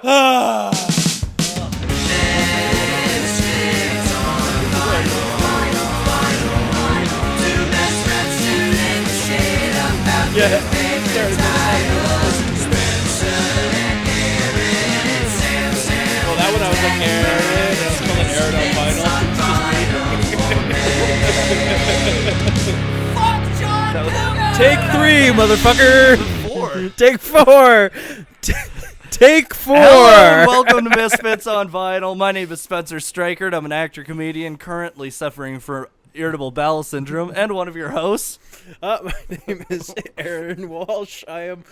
Well, that one I was like Aaron. I was calling Aaron on vinyl. Take 3, motherfucker. 4. Take 4. Take 4. Hello, welcome to Misfits on Vinyl. My name is Spencer Streichert. I'm an actor comedian currently suffering from irritable bowel syndrome and one of your hosts. My name is Aaron Walsh. I am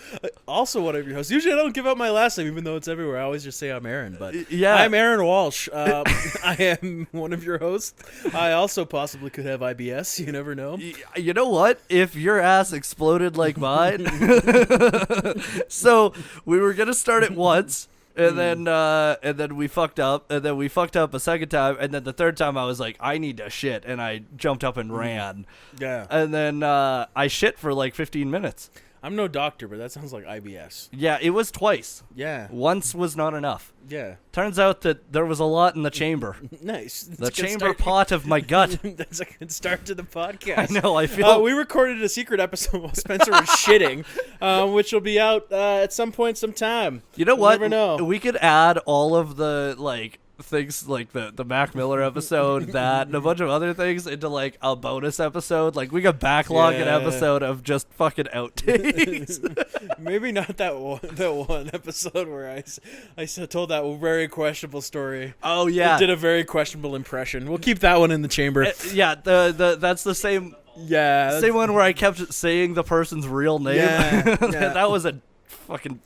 also one of your hosts. Usually I don't give out my last name even though it's everywhere. I always just say I'm Aaron, but yeah. I'm Aaron Walsh. I am one of your hosts. I also possibly could have IBS. You never know. You know what? If your ass exploded like mine. So we were going to start it once. And then we fucked up, and then we fucked up a second time, and then the third time I was like, I need to shit, and I jumped up and ran. Yeah. And then I shit for like 15 minutes. I'm no doctor, but that sounds like IBS. Yeah, it was twice. Yeah. Once was not enough. Yeah. Turns out that there was a lot in the chamber. Nice. The chamber pot of my gut. That's a good start to the podcast. I know, I feel... we recorded a secret episode while Spencer was shitting, which will be out at some point sometime. You know what? Never know. We could add all of the, like... things like the Mac Miller episode, that and a bunch of other things into like a bonus episode. Like we could backlog an episode of just fucking outtakes. Maybe not that one episode where I told that very questionable story. Oh yeah, I did a very questionable impression. We'll keep that one in the chamber. Yeah, that's the same. Yeah, same one where I kept saying the person's real name. Yeah, that was a fucking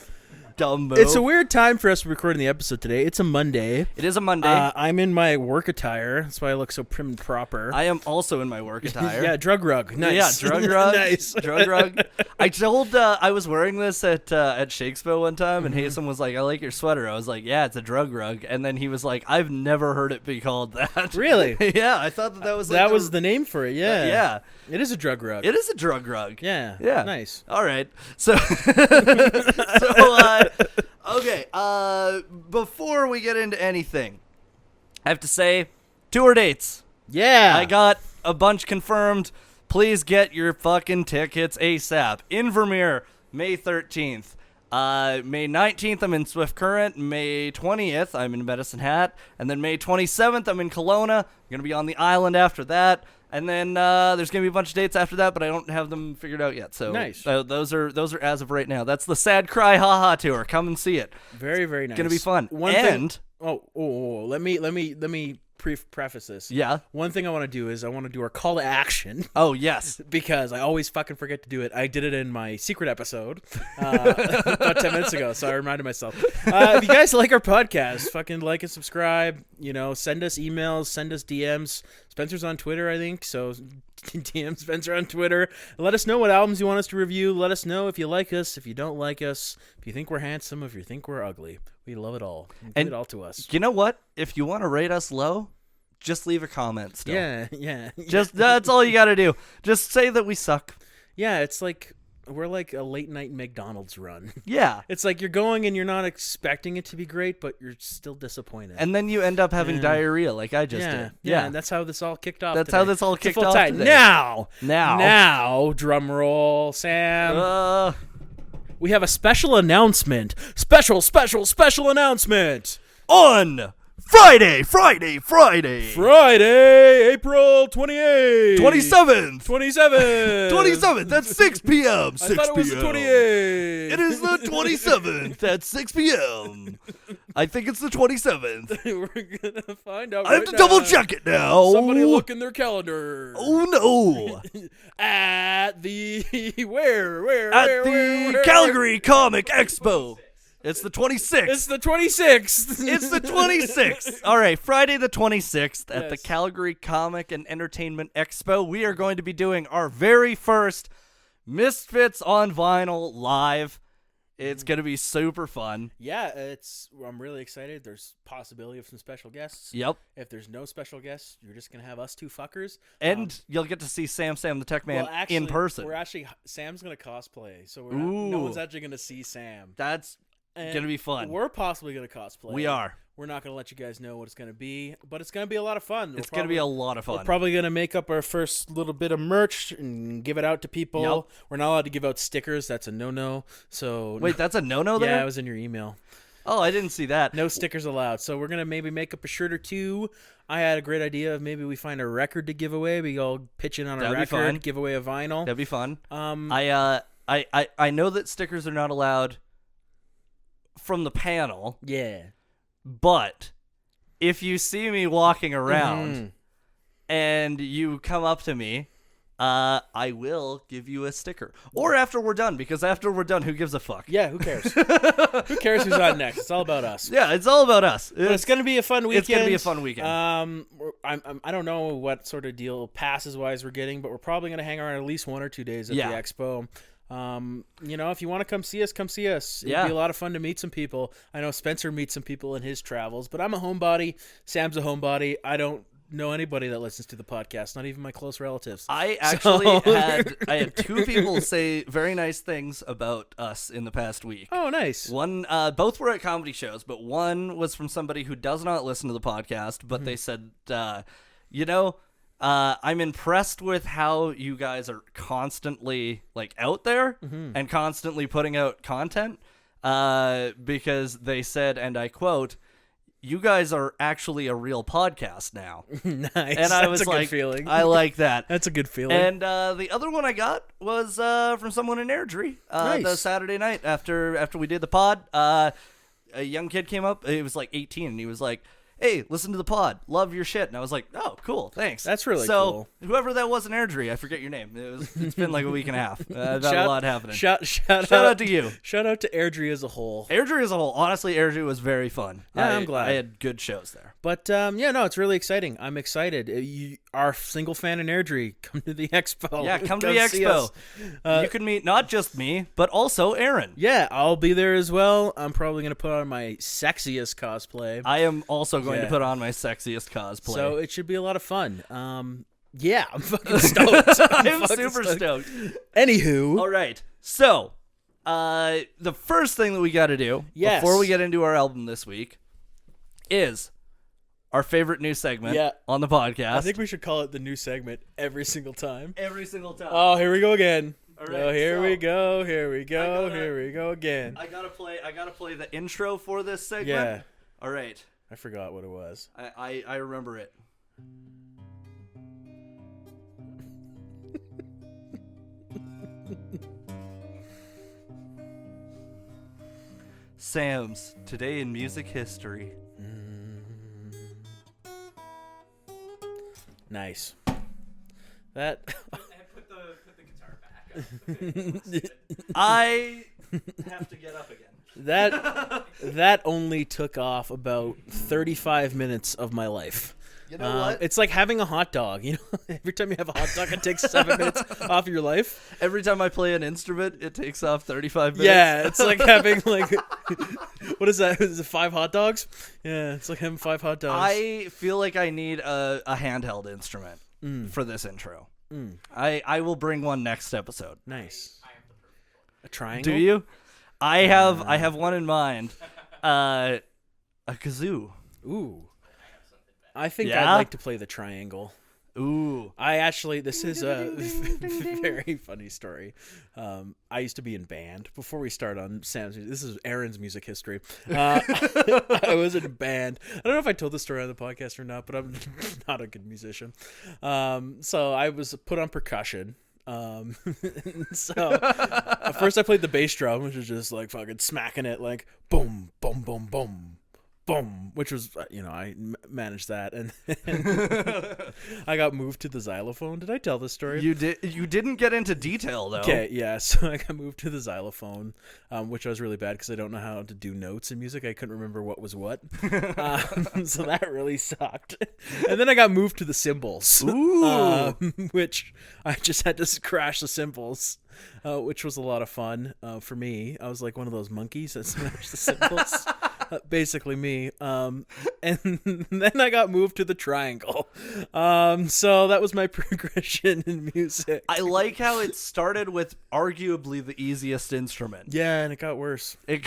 dumb move. It's a weird time for us recording the episode today. It's a Monday. It is a Monday. I'm in my work attire. That's why I look so prim and proper. I am also in my work attire. Yeah, drug rug. Nice. Yeah, drug rug. Nice. Drug rug. I told I was wearing this at Shakespeare one time, and Haysom was like, "I like your sweater." I was like, "Yeah, it's a drug rug." And then he was like, "I've never heard it be called that." Really? Yeah, I thought that was that was the name for it. Yeah. Yeah. It is a drug rug. It is a drug rug. Yeah. Yeah. Nice. All right. So okay, before we get into anything, I have to say, tour dates. Yeah. I got a bunch confirmed. Please get your fucking tickets ASAP. Invermere, May 13th. May 19th, I'm in Swift Current. May 20th, I'm in Medicine Hat. And then May 27th, I'm in Kelowna. I'm going to be on the island after that. And then there's going to be a bunch of dates after that, but I don't have them figured out yet. So nice. Those are as of right now. That's the Sad Cry Ha Ha Tour. Come and see it. Very, very nice. It's going to be fun. Let me preface this. Yeah. One thing I want to do is I want to do our call to action. Oh, yes. Because I always fucking forget to do it. I did it in my secret episode about 10 minutes ago, so I reminded myself. If you guys like our podcast, fucking like and subscribe. You know, send us emails, send us DMs. Spencer's on Twitter, I think, so DM Spencer on Twitter. Let us know what albums you want us to review. Let us know if you like us, if you don't like us, if you think we're handsome, if you think we're ugly. We love it all. Give it all to us. You know what? If you want to rate us low, just leave a comment still. Yeah. Just that's all you got to do. Just say that we suck. Yeah, it's like we're like a late night McDonald's run. Yeah. It's like you're going and you're not expecting it to be great, but you're still disappointed. And then you end up having diarrhea like I just did. Yeah, and that's how this all kicked off. That's how this all kicked off today. Now, drum roll, Sam. We have a special announcement. Special announcement. On Friday, April 28th. 27th at 6 p.m. 6 I thought it was the 28th. It is the 27th at 6 p.m. I think it's the 27th. We're going to find out I have to double check it now. Somebody look in their calendar. Oh, no. At the... Where? Calgary Comic Expo. It's the 26th. It's the 26th. It's the 26th. All right, Friday the 26th at the Calgary Comic and Entertainment Expo. We are going to be doing our very first Misfits on Vinyl live. It's going to be super fun. Yeah, I'm really excited. There's possibility of some special guests. Yep. If there's no special guests, you're just going to have us two fuckers. And you'll get to see Sam the Tech Man in person. Sam's going to cosplay, so no one's actually going to see Sam. That's Gonna be fun. We're possibly gonna cosplay. We are. We're not gonna let you guys know what it's gonna be, but it's gonna be a lot of fun. It's gonna be a lot of fun. We're probably gonna make up our first little bit of merch and give it out to people. Yep. We're not allowed to give out stickers. That's a no-no. So wait, that's a no-no there? Yeah, it was in your email. Oh, I didn't see that. No stickers allowed. So we're gonna maybe make up a shirt or two. I had a great idea of maybe we find a record to give away. We all pitch in on a record, give away a vinyl. That'd be fun. I know that stickers are not allowed from the panel. Yeah. But if you see me walking around and you come up to me, I will give you a sticker. Or after we're done, because after we're done, who gives a fuck? Yeah, who cares? Who cares who's on next? It's all about us. Yeah, it's all about us. But it's going to be a fun weekend. It's going to be a fun weekend. I don't know what sort of deal passes-wise we're getting, but we're probably going to hang around at least 1 or 2 days at the expo. If you want to come see us, come see us. It'd be a lot of fun to meet some people. I know Spencer meets some people in his travels, but I'm a homebody. Sam's a homebody. I don't know anybody that listens to the podcast, not even my close relatives. I actually had 2 people say very nice things about us in the past week. Oh, nice. One, both were at comedy shows, but one was from somebody who does not listen to the podcast, but they said, I'm impressed with how you guys are constantly out there and constantly putting out content, because they said, and I quote, "You guys are actually a real podcast now." Nice. And I was That's a like, good feeling. I like that. That's a good feeling. And the other one I got was from someone in Airdrie. Nice. The Saturday night after we did the pod. A young kid came up. He was 18, and he was like, "Hey, listen to the pod. Love your shit." And I was like, "Oh, cool. Thanks." That's really cool. So, whoever that was in Airdrie, I forget your name. It's been like a week and a half. I've had a lot happening. Shout out to you. Shout out to Airdrie as a whole. Airdrie as a whole. Honestly, Airdrie was very fun. Yeah, I'm glad. I had good shows there. But, it's really exciting. I'm excited. You are a single fan in Airdrie. Come to the expo. Yeah, come to the expo. You can meet not just me, but also Aaron. Yeah, I'll be there as well. I'm probably going to put on my sexiest cosplay. I am also going to put on my sexiest cosplay. So it should be a lot of fun. Yeah, I'm fucking stoked. I'm super stoked. Anywho. All right. So, the first thing that we got to do before we get into our album this week is our favorite new segment on the podcast. I think we should call it the new segment every single time. Every single time. Oh, here we go again. All right, oh, here we go again. I gotta play the intro for this segment. Yeah. All right. I forgot what it was. I remember it. Sam's Today in Music History. Nice. That. Put the guitar back. I have to get up again. That only took off about 35 minutes of my life. You know what? It's like having a hot dog. Every time you have a hot dog, it takes 7 minutes off your life. Every time I play an instrument, it takes off 35 minutes. Yeah, it's like having what is that? Is it 5 hot dogs? Yeah, it's like having 5 hot dogs. I feel like I need a handheld instrument for this intro. I will bring one next episode. Nice. A triangle? Do you? I have one in mind. A kazoo. Ooh. I think I'd like to play the triangle. Ooh. This is a very funny story. I used to be in band before we start on Sam's music. This is Aaron's music history. I was in a band. I don't know if I told this story on the podcast or not, but I'm not a good musician. So I was put on percussion. So at first I played the bass drum, which was just like fucking smacking it like boom, boom, boom, boom. Boom, which was, I managed that, and I got moved to the xylophone. Did I tell this story? You did. You didn't get into detail though. Okay, yeah. So I got moved to the xylophone, which was really bad because I don't know how to do notes in music. I couldn't remember what was what, so that really sucked. And then I got moved to the cymbals, which I just had to crash the cymbals. Which was a lot of fun for me. I was like one of those monkeys that smashed the cymbals. basically me. And then I got moved to the triangle. So that was my progression in music. I like how it started with arguably the easiest instrument. Yeah, and it got worse. They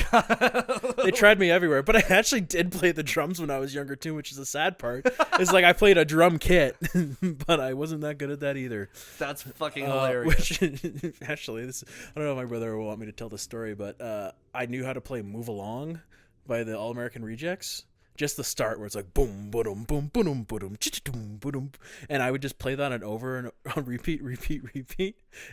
tried me everywhere, but I actually did play the drums when I was younger too, which is the sad part. It's like I played a drum kit, but I wasn't that good at that either. That's fucking hilarious. Actually, I don't know if my brother will want me to tell the story, but I knew how to play "Move Along" by the All American Rejects. Just the start where it's like boom, boom, boom, boom, boom, boom, boom, and I would just play that on repeat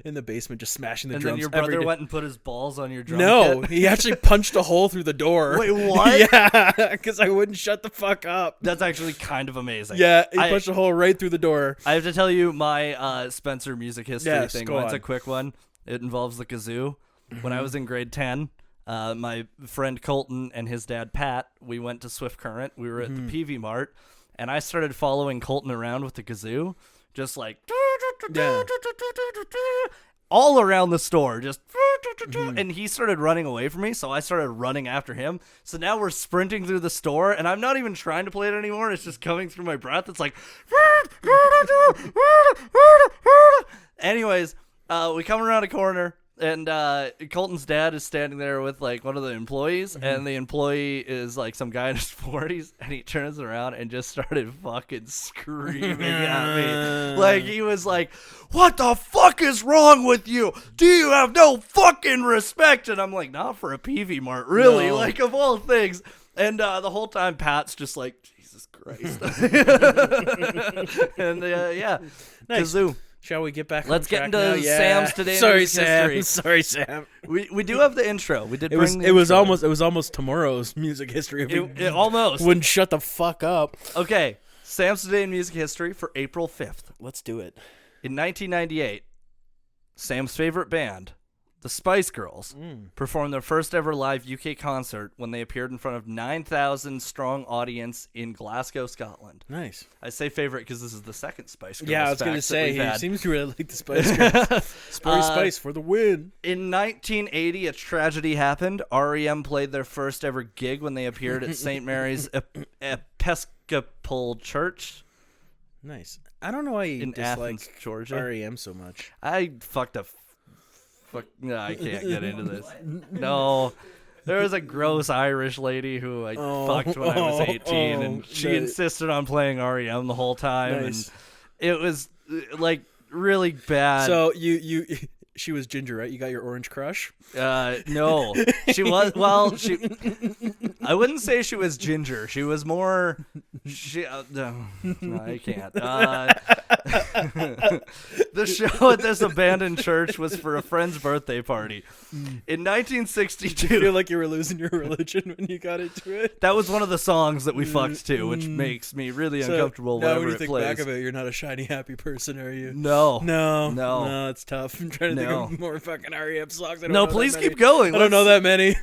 in the basement, just smashing the drums. And then your brother went and put his balls on your drum No, kit? he actually punched a hole through the door. Wait, what? Yeah, because I wouldn't shut the fuck up. That's actually kind of amazing. Yeah, he punched a hole right through the door. I have to tell you my Spencer music history thing. Go on. It's a quick one. It involves the kazoo. When I was in grade 10, my friend Colton and his dad Pat, we went to Swift Current. We were at the PV Mart, and I started following Colton around with the kazoo, just like all around the store, just and he started running away from me, so I started running after him. So now we're sprinting through the store, and I'm not even trying to play it anymore. It's just coming through my breath. It's like anyways, we come around a corner, and Colton's dad is standing there with like one of the employees, and the employee is like some guy in his 40s, and he turns around and just started fucking screaming at me. Like he was like, "What the fuck is wrong with you? Do you have no fucking respect?" And I'm like, "Not for a PV Mart, really?" No. Like of all things. And the whole time Pat's just like, "Jesus Christ." And yeah, Nice. kazoo. Shall we get back? Let's on get track into now? Yeah. Sam's Today in Sorry, Music Sam. History. Sorry, Sam. We do have the intro. We did. It bring was the intro. it was almost tomorrow's music history. If we It almost. wouldn't shut the fuck up. Okay, Sam's Today in Music History for April 5th. Let's do it. In 1998, Sam's favorite band, the Spice Girls, performed their first ever live UK concert when they appeared in front of 9,000 strong audience in Glasgow, Scotland. Nice. I say favorite because this is the second Spice Girls. Yeah, I was going to say he seems to really like the Spice Girls. Sporty Spice for the win. In 1980, a tragedy happened. REM played their first ever gig when they appeared at St. Mary's Episcopal Church. Nice. I don't know why you in Athens, dislike Georgia. REM so much. I fucked up. No, I can't get into this. No. There was a gross Irish lady who I fucked when I was 18, and she insisted on playing REM the whole time, Nice. and it was like really bad. So she was ginger, right? You got your orange crush? No, she was. Well, I wouldn't say she was ginger. She was more. No, I can't. The show at this abandoned church was for a friend's birthday party in 1962. I feel like you were losing your religion when you got into it. That was one of the songs that we fucked to, which makes me really uncomfortable now whenever when you it think plays. back of it, you're not a shiny, happy person, are you? No, it's tough. I'm trying to think of more fucking REM songs. I don't no. know Please that keep many. going. I don't know that many.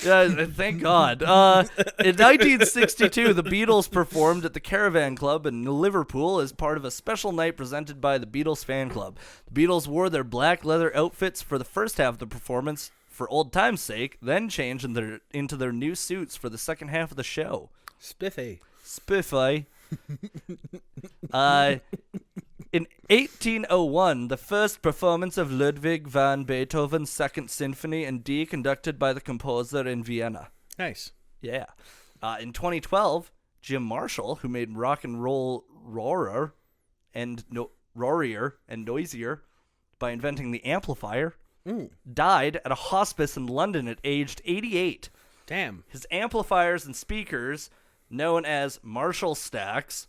Yeah, thank God. In 1962, the Beatles performed at the Caravan Club in Liverpool as part of a special night presented by the Beatles fan club. The Beatles wore their black leather outfits for the first half of the performance for old time's sake, then changed into their new suits for the second half of the show. Spiffy. In 1801, the first performance of Ludwig van Beethoven's Second Symphony in D, conducted by the composer in Vienna. Nice. Yeah. In 2012, Jim Marshall, who made rock and roll roarier and noisier by inventing the amplifier, died at a hospice in London at aged 88. Damn. His amplifiers and speakers, known as Marshall stacks,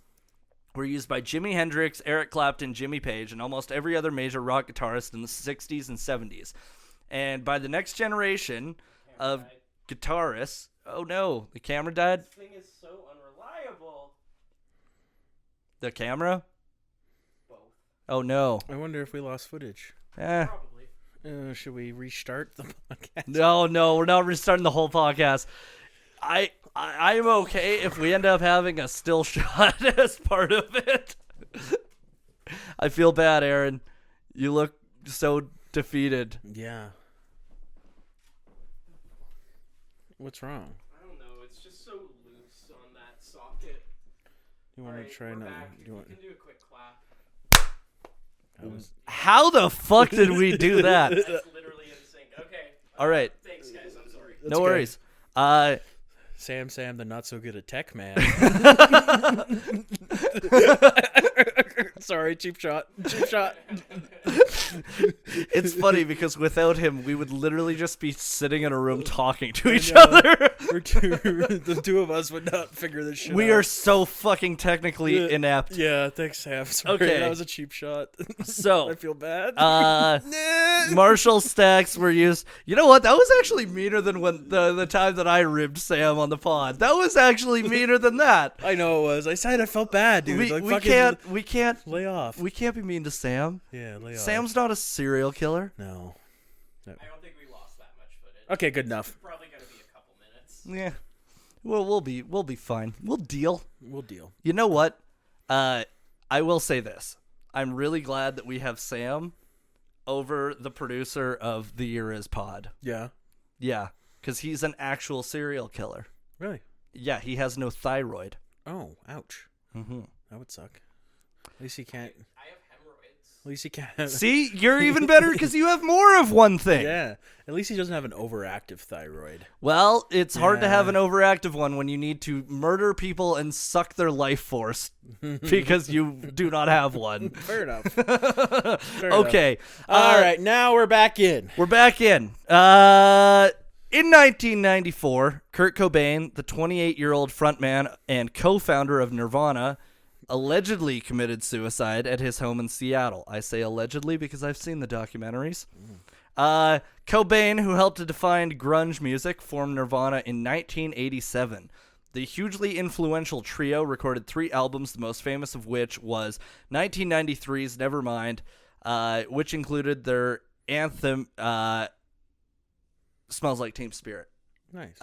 were used by Jimi Hendrix, Eric Clapton, Jimmy Page, and almost every other major rock guitarist in the 60s and 70s. And by the next generation of guitarists... Oh no, the camera died? This thing is so unreliable. The camera? Both. Oh no. I wonder if we lost footage. Probably. Should we restart the podcast? No, we're not restarting the whole podcast. I'm okay if we end up having a still shot as part of it. I feel bad, Aaron. You look so defeated. Yeah. What's wrong? I don't know. it's just so loose on that socket. You want to try we're another? back. Do If you you want? can do a quick clap. How the fuck did we do that? That's literally in sync. Okay. All right. Thanks, guys. I'm sorry. That's No good. worries. Sam, the not so good at tech man. Sorry, cheap shot. It's funny because without him, we would literally just be sitting in a room talking to each other. The two of us would not figure this shit out. We are so fucking technically inept. Yeah, thanks, Sam. Sorry, Okay. that was a cheap shot. So, I feel bad. Marshall stacks were used. You know what? That was actually meaner than when the time that I ribbed Sam on the pod. That was actually meaner than that. I know it was. I said I felt bad, dude. We, Like, we fucking can't lay off. we can't be mean to Sam. Yeah, lay off. Sam's not a serial killer. No. I don't think we lost that much footage. Okay, good enough. It's probably gonna be a couple minutes. Yeah. Well, we'll be fine. We'll deal. We'll deal. You know what? I will say this. I'm really glad that we have Sam over the producer of the Year Is pod. Yeah. Yeah, because he's an actual serial killer. Really? Yeah, he has no thyroid. Oh, ouch. Mm-hmm. That would suck. At least he can't. I have hemorrhoids. At least he can't. See, you're even better because you have more of one thing. Yeah. At least he doesn't have an overactive thyroid. Well, it's hard to have Yeah. an overactive one when you need to murder people and suck their life force because you do not have one. Fair enough. Fair enough. Okay. All right. Now we're back in. We're back in. In 1994, Kurt Cobain, the 28-year-old frontman and co-founder of Nirvana, allegedly committed suicide at his home in Seattle. I say allegedly because I've seen the documentaries. Cobain, who helped to define grunge music, formed Nirvana in 1987. The hugely influential trio recorded 3 albums, the most famous of which was 1993's Nevermind, which included their anthem, Smells Like Teen Spirit. Nice.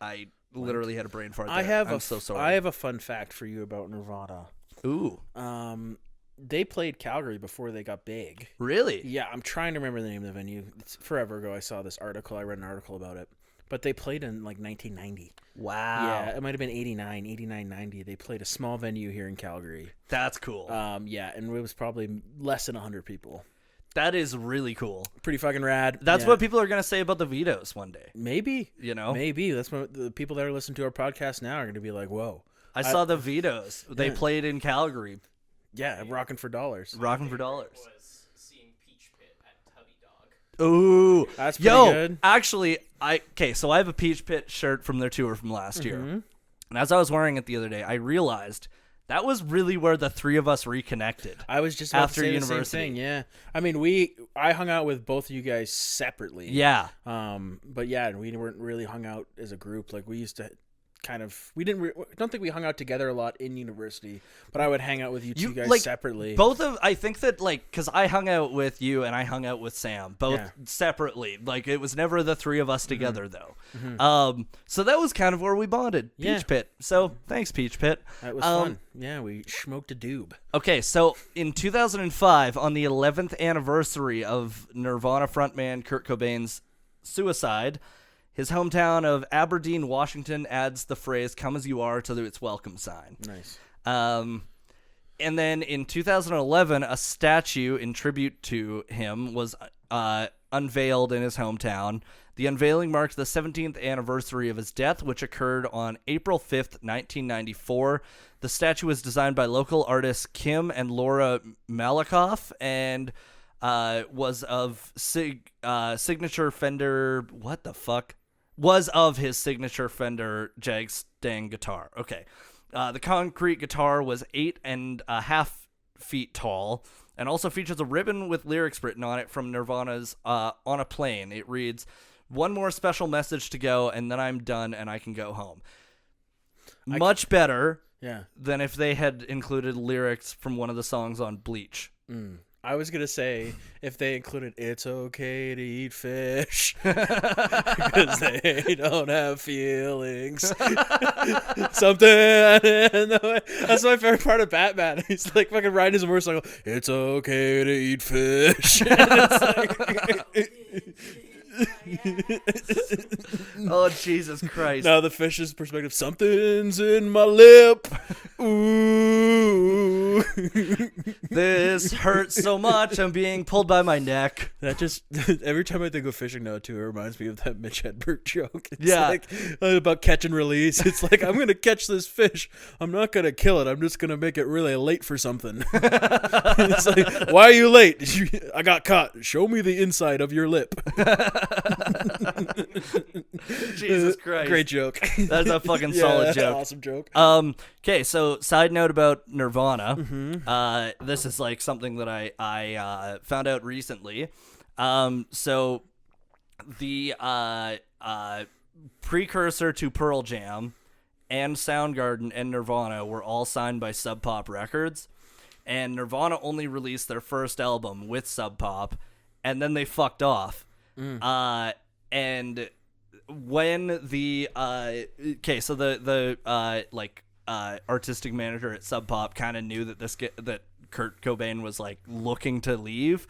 I literally had a brain fart there. I'm so sorry. I have a fun fact for you about Nirvana. Ooh. They played Calgary before they got big. Really? Yeah, I'm trying to remember the name of the venue. It's forever ago I saw this article. I read an article about it. But they played in like 1990. Wow. Yeah, it might have been 89, 90. They played a small venue here in Calgary. That's cool. Yeah, and it was probably less than 100 people. That is really cool. Pretty fucking rad. That's Yeah. what people are going to say about the Vidos one day. Maybe. You know? Maybe. That's what the people that are listening to our podcast now are going to be like, whoa. I saw the Vidos. They Yeah. played in Calgary. Yeah, rocking for dollars. Rocking for dollars. Was seeing Peach Pit at Tubby Dog. Ooh. That's pretty Yo, good. actually, so I have a Peach Pit shirt from their tour from last year. Mm-hmm. And as I was wearing it the other day, I realized that was really where the 3 of us reconnected. I was just about After to say university. the same thing. Yeah, I mean, I hung out with both of you guys separately. Yeah. But yeah, we weren't really hung out as a group. Like we used to kind of. We didn't. I don't think we hung out together a lot in university. But I would hang out with you two guys like, separately. I think that, like, because I hung out with you and I hung out with Sam, both Yeah. separately. Like, it was never the 3 of us together, though. So that was kind of where we bonded. Peach Yeah. Pit. So thanks, Peach Pit. That was fun. Yeah, we smoked a doob. Okay, so in 2005, on the 11th anniversary of Nirvana frontman Kurt Cobain's suicide, his hometown of Aberdeen, Washington adds the phrase "come as you are" to its welcome sign. Nice. And then in 2011, a statue in tribute to him was unveiled in his hometown. The unveiling marked the 17th anniversary of his death, which occurred on April 5th, 1994. The statue was designed by local artists Kim and Laura Malakoff and was of signature Fender... What the fuck? Was of his signature Fender Jag Stang guitar. Okay. The concrete guitar was 8.5 feet tall and also features a ribbon with lyrics written on it from Nirvana's On a Plane. It reads, "One more special message to go, and then I'm done and I can go home." Much better Yeah. than if they had included lyrics from one of the songs on Bleach. I was gonna say if they included "It's okay to eat fish" because they don't have feelings. Something. That's my favorite part of Batman. He's like fucking riding his motorcycle. It's okay to eat fish. And it's like, Oh, Jesus Christ. Now the fish's perspective. Something's in my lip. Ooh. This hurts so much. I'm being pulled by my neck. That just every time I think of fishing now too, it reminds me of that Mitch Hedberg joke. It's Yeah. like about catch and release. It's like I'm gonna catch this fish. I'm not gonna kill it. I'm just gonna make it really late for something. It's like, why are you late? I got caught. Show me the inside of your lip. Jesus Christ. Great joke. That's a fucking solid joke. Awesome joke. Okay, so side note about Nirvana. Mm-hmm. This is like something that I found out recently. So the precursor to Pearl Jam and Soundgarden and Nirvana were all signed by Sub Pop Records, and Nirvana only released their first album with Sub Pop, and then they fucked off. And when the so the artistic manager at Sub Pop kind of knew that that Kurt Cobain was like looking to leave,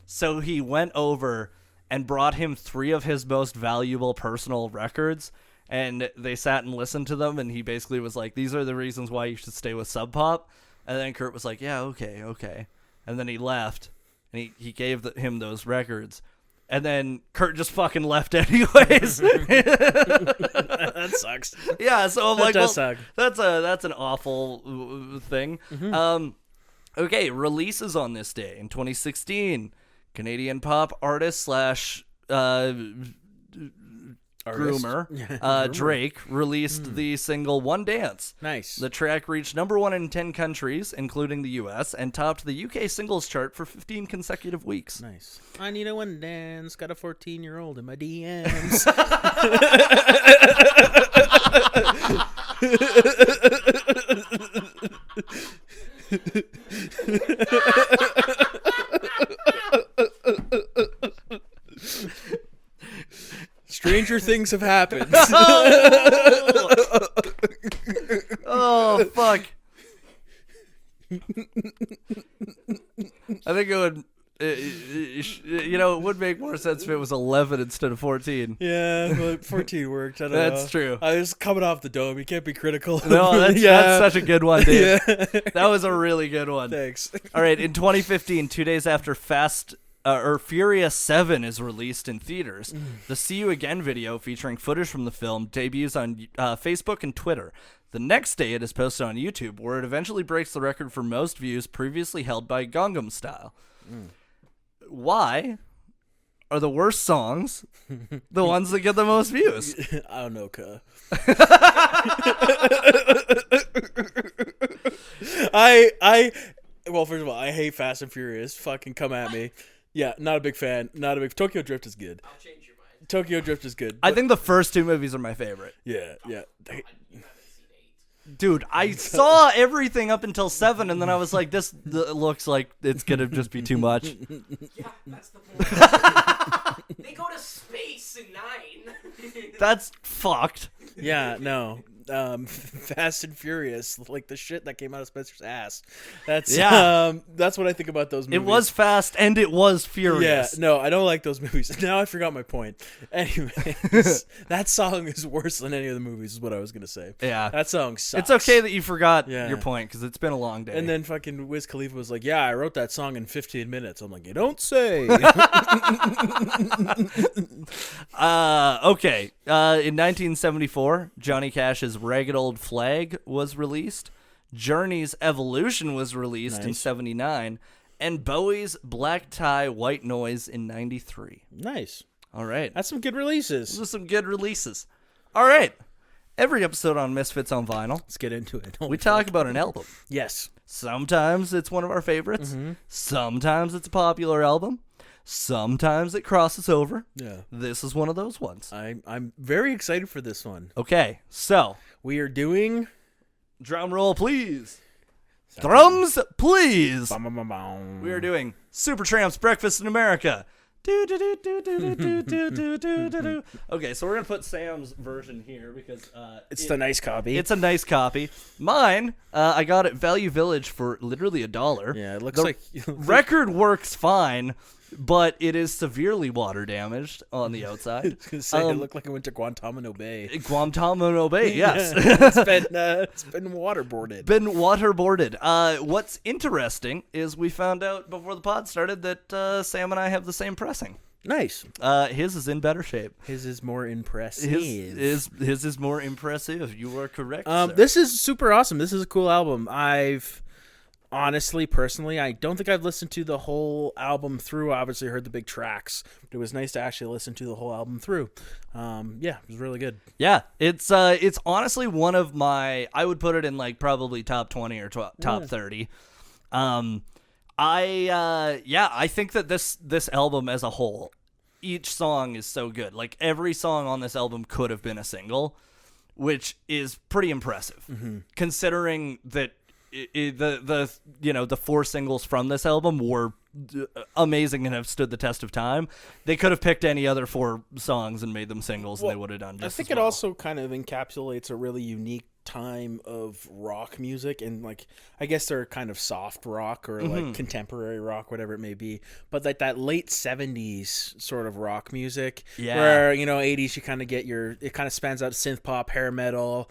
so he went over and brought him 3 of his most valuable personal records, and they sat and listened to them, and he basically was like, these are the reasons why you should stay with Sub Pop. And then Kurt was like, yeah, okay. And then he left, and he gave him those records. And then Kurt just fucking left anyways. That sucks. Yeah, so I'm That like, does well, suck. that's an awful thing. Okay, releases on this day in 2016. Canadian pop artist / groomer Drake released the single One Dance. Nice. The track reached number 1 in 10 countries, including the US, and topped the UK singles chart for 15 consecutive weeks. Nice. I need a one dance. Got a 14-year-old in my DMs. Stranger things have happened. Oh, fuck. I think it would, it would make more sense if it was 11 instead of 14. Yeah, but 14 worked. I don't know. That's true. I was coming off the dome. You can't be critical. No, that's such a good one, dude. Yeah. That was a really good one. Thanks. All right, in 2015, 2 days after Furious 7 is released in theaters, the See You Again video featuring footage from the film debuts on Facebook and Twitter. The next day, it is posted on YouTube, where it eventually breaks the record for most views previously held by Gangnam Style. Why are the worst songs the ones that get the most views? I don't know, cuh. Well, first of all, I hate Fast and Furious. Fucking come at me. Yeah, not a big fan. Tokyo Drift is good. I'll change your mind. Tokyo Drift is good. I think the first 2 movies are my favorite. Yeah. You haven't seen 8. Dude, I saw everything up until 7, and then I was like, this looks like it's going to just be too much. Yeah, that's the point. They go to space in 9. That's fucked. Yeah, no. Fast and Furious, like the shit that came out of Spencer's ass. That's what I think about those movies. It was fast and it was furious. Yeah, no, I don't like those movies. Now I forgot my point. Anyways, that song is worse than any of the movies, is what I was gonna say. Yeah. That song sucks. It's okay that you forgot Yeah. your point, because it's been a long day. And then fucking Wiz Khalifa was like, "Yeah, I wrote that song in 15 minutes." I'm like, "You don't say." Okay. In 1974, Johnny Cash's Ragged Old Flag was released. Journey's Evolution was released in Nice. 79. And Bowie's Black Tie, White Noise in 93. Nice. All right. That's some good releases. Those are some good releases. All right. Every episode on Misfits on Vinyl, Let's get into it. we talk about an album. Yes. Sometimes it's one of our favorites. Sometimes it's a popular album. Sometimes it crosses over. Yeah. This is one of those ones. I'm very excited for this one. Okay, so We are doing. drum roll, please. Drums, please. Bum, bum, bum, bum. We are doing Supertramp's Breakfast in America. Okay, so we're gonna put Sam's version here because It's the nice copy. It's a nice copy. Mine, I got at Value Village for literally $1. Yeah, it looks The like record works fine, but it is severely water damaged on the outside. I was gonna say, it looked like it went to Guantanamo Bay. Guantanamo Bay, yes. It's been waterboarded. What's interesting is we found out before the pod started that Sam and I have the same pressing. Nice. His is in better shape. His is more impressive. His is more impressive. You are correct, sir. This is super awesome. This is a cool album. I've honestly, personally, I don't think I've listened to the whole album through. I obviously heard the big tracks, but it was nice to actually listen to the whole album through. Yeah, it was really good. Yeah, it's honestly one of my, I would put it in like probably top 20 or top 30. I think that this album as a whole, each song is so good. Like every song on this album could have been a single, which is pretty impressive considering that the 4 singles from this album were amazing and have stood the test of time. They could have picked any other 4 songs and made them singles, and they would have done just I think as well. it also kind of encapsulates a really unique time of rock music, and like I guess they're kind of soft rock or like contemporary rock, whatever it may be, but like that late 70s sort of rock music, where 80s you kind of get it kind of spans out synth pop, hair metal,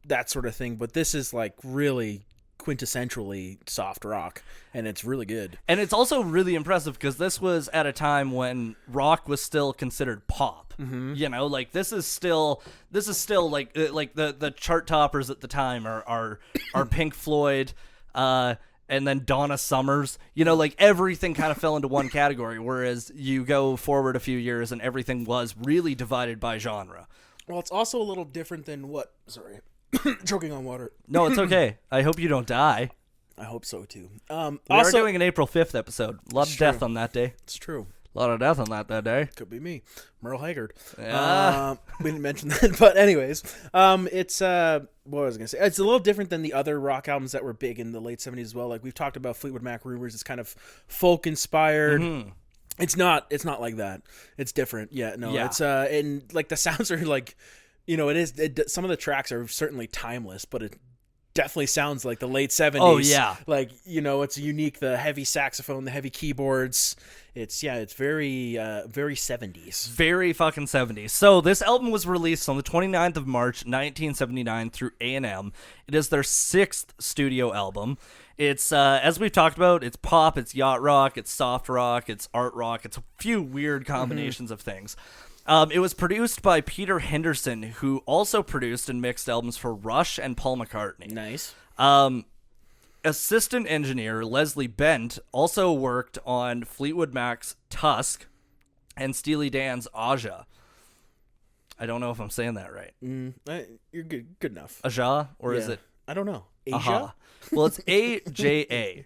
that sort of thing, but this is like really quintessentially soft rock, and it's really good. And it's also really impressive because this was at a time when rock was still considered pop. Like this is still like the chart toppers at the time are Pink Floyd, and then Donna Summers. Like everything kind of fell into one category, whereas you go forward a few years and everything was really divided by genre. Well, it's also a little different than sorry. Choking on water. No, it's okay. I hope you don't die. I hope so too. We are doing an April 5th episode. A lot of death on that day. It's true. A lot of death on that day. Could be me, Merle Haggard. Yeah. We didn't mention that, but anyways, it's what was I gonna say? It's a little different than the other rock albums that were big in the late 70s as well. Like we've talked about Fleetwood Mac Rumors. It's kind of folk inspired. It's not like that. It's different. Yeah, no. Yeah. It's and like the sounds are like, some of the tracks are certainly timeless, but it definitely sounds like the late 70s. Oh yeah. Like, it's unique, the heavy saxophone, the heavy keyboards. It's very 70s. Very fucking 70s. So this album was released on the 29th of March, 1979 through A&M. It is their 6th studio album. It's, as we've talked about, it's pop, it's yacht rock, it's soft rock, it's art rock, it's a few weird combinations of things. It was produced by Peter Henderson, who also produced and mixed albums for Rush and Paul McCartney. Nice. Assistant engineer Leslie Bent also worked on Fleetwood Mac's Tusk and Steely Dan's Aja. I don't know if I'm saying that right. You're good enough. Aja, or is it? I don't know. Aja? Aha. Well, it's A-J-A.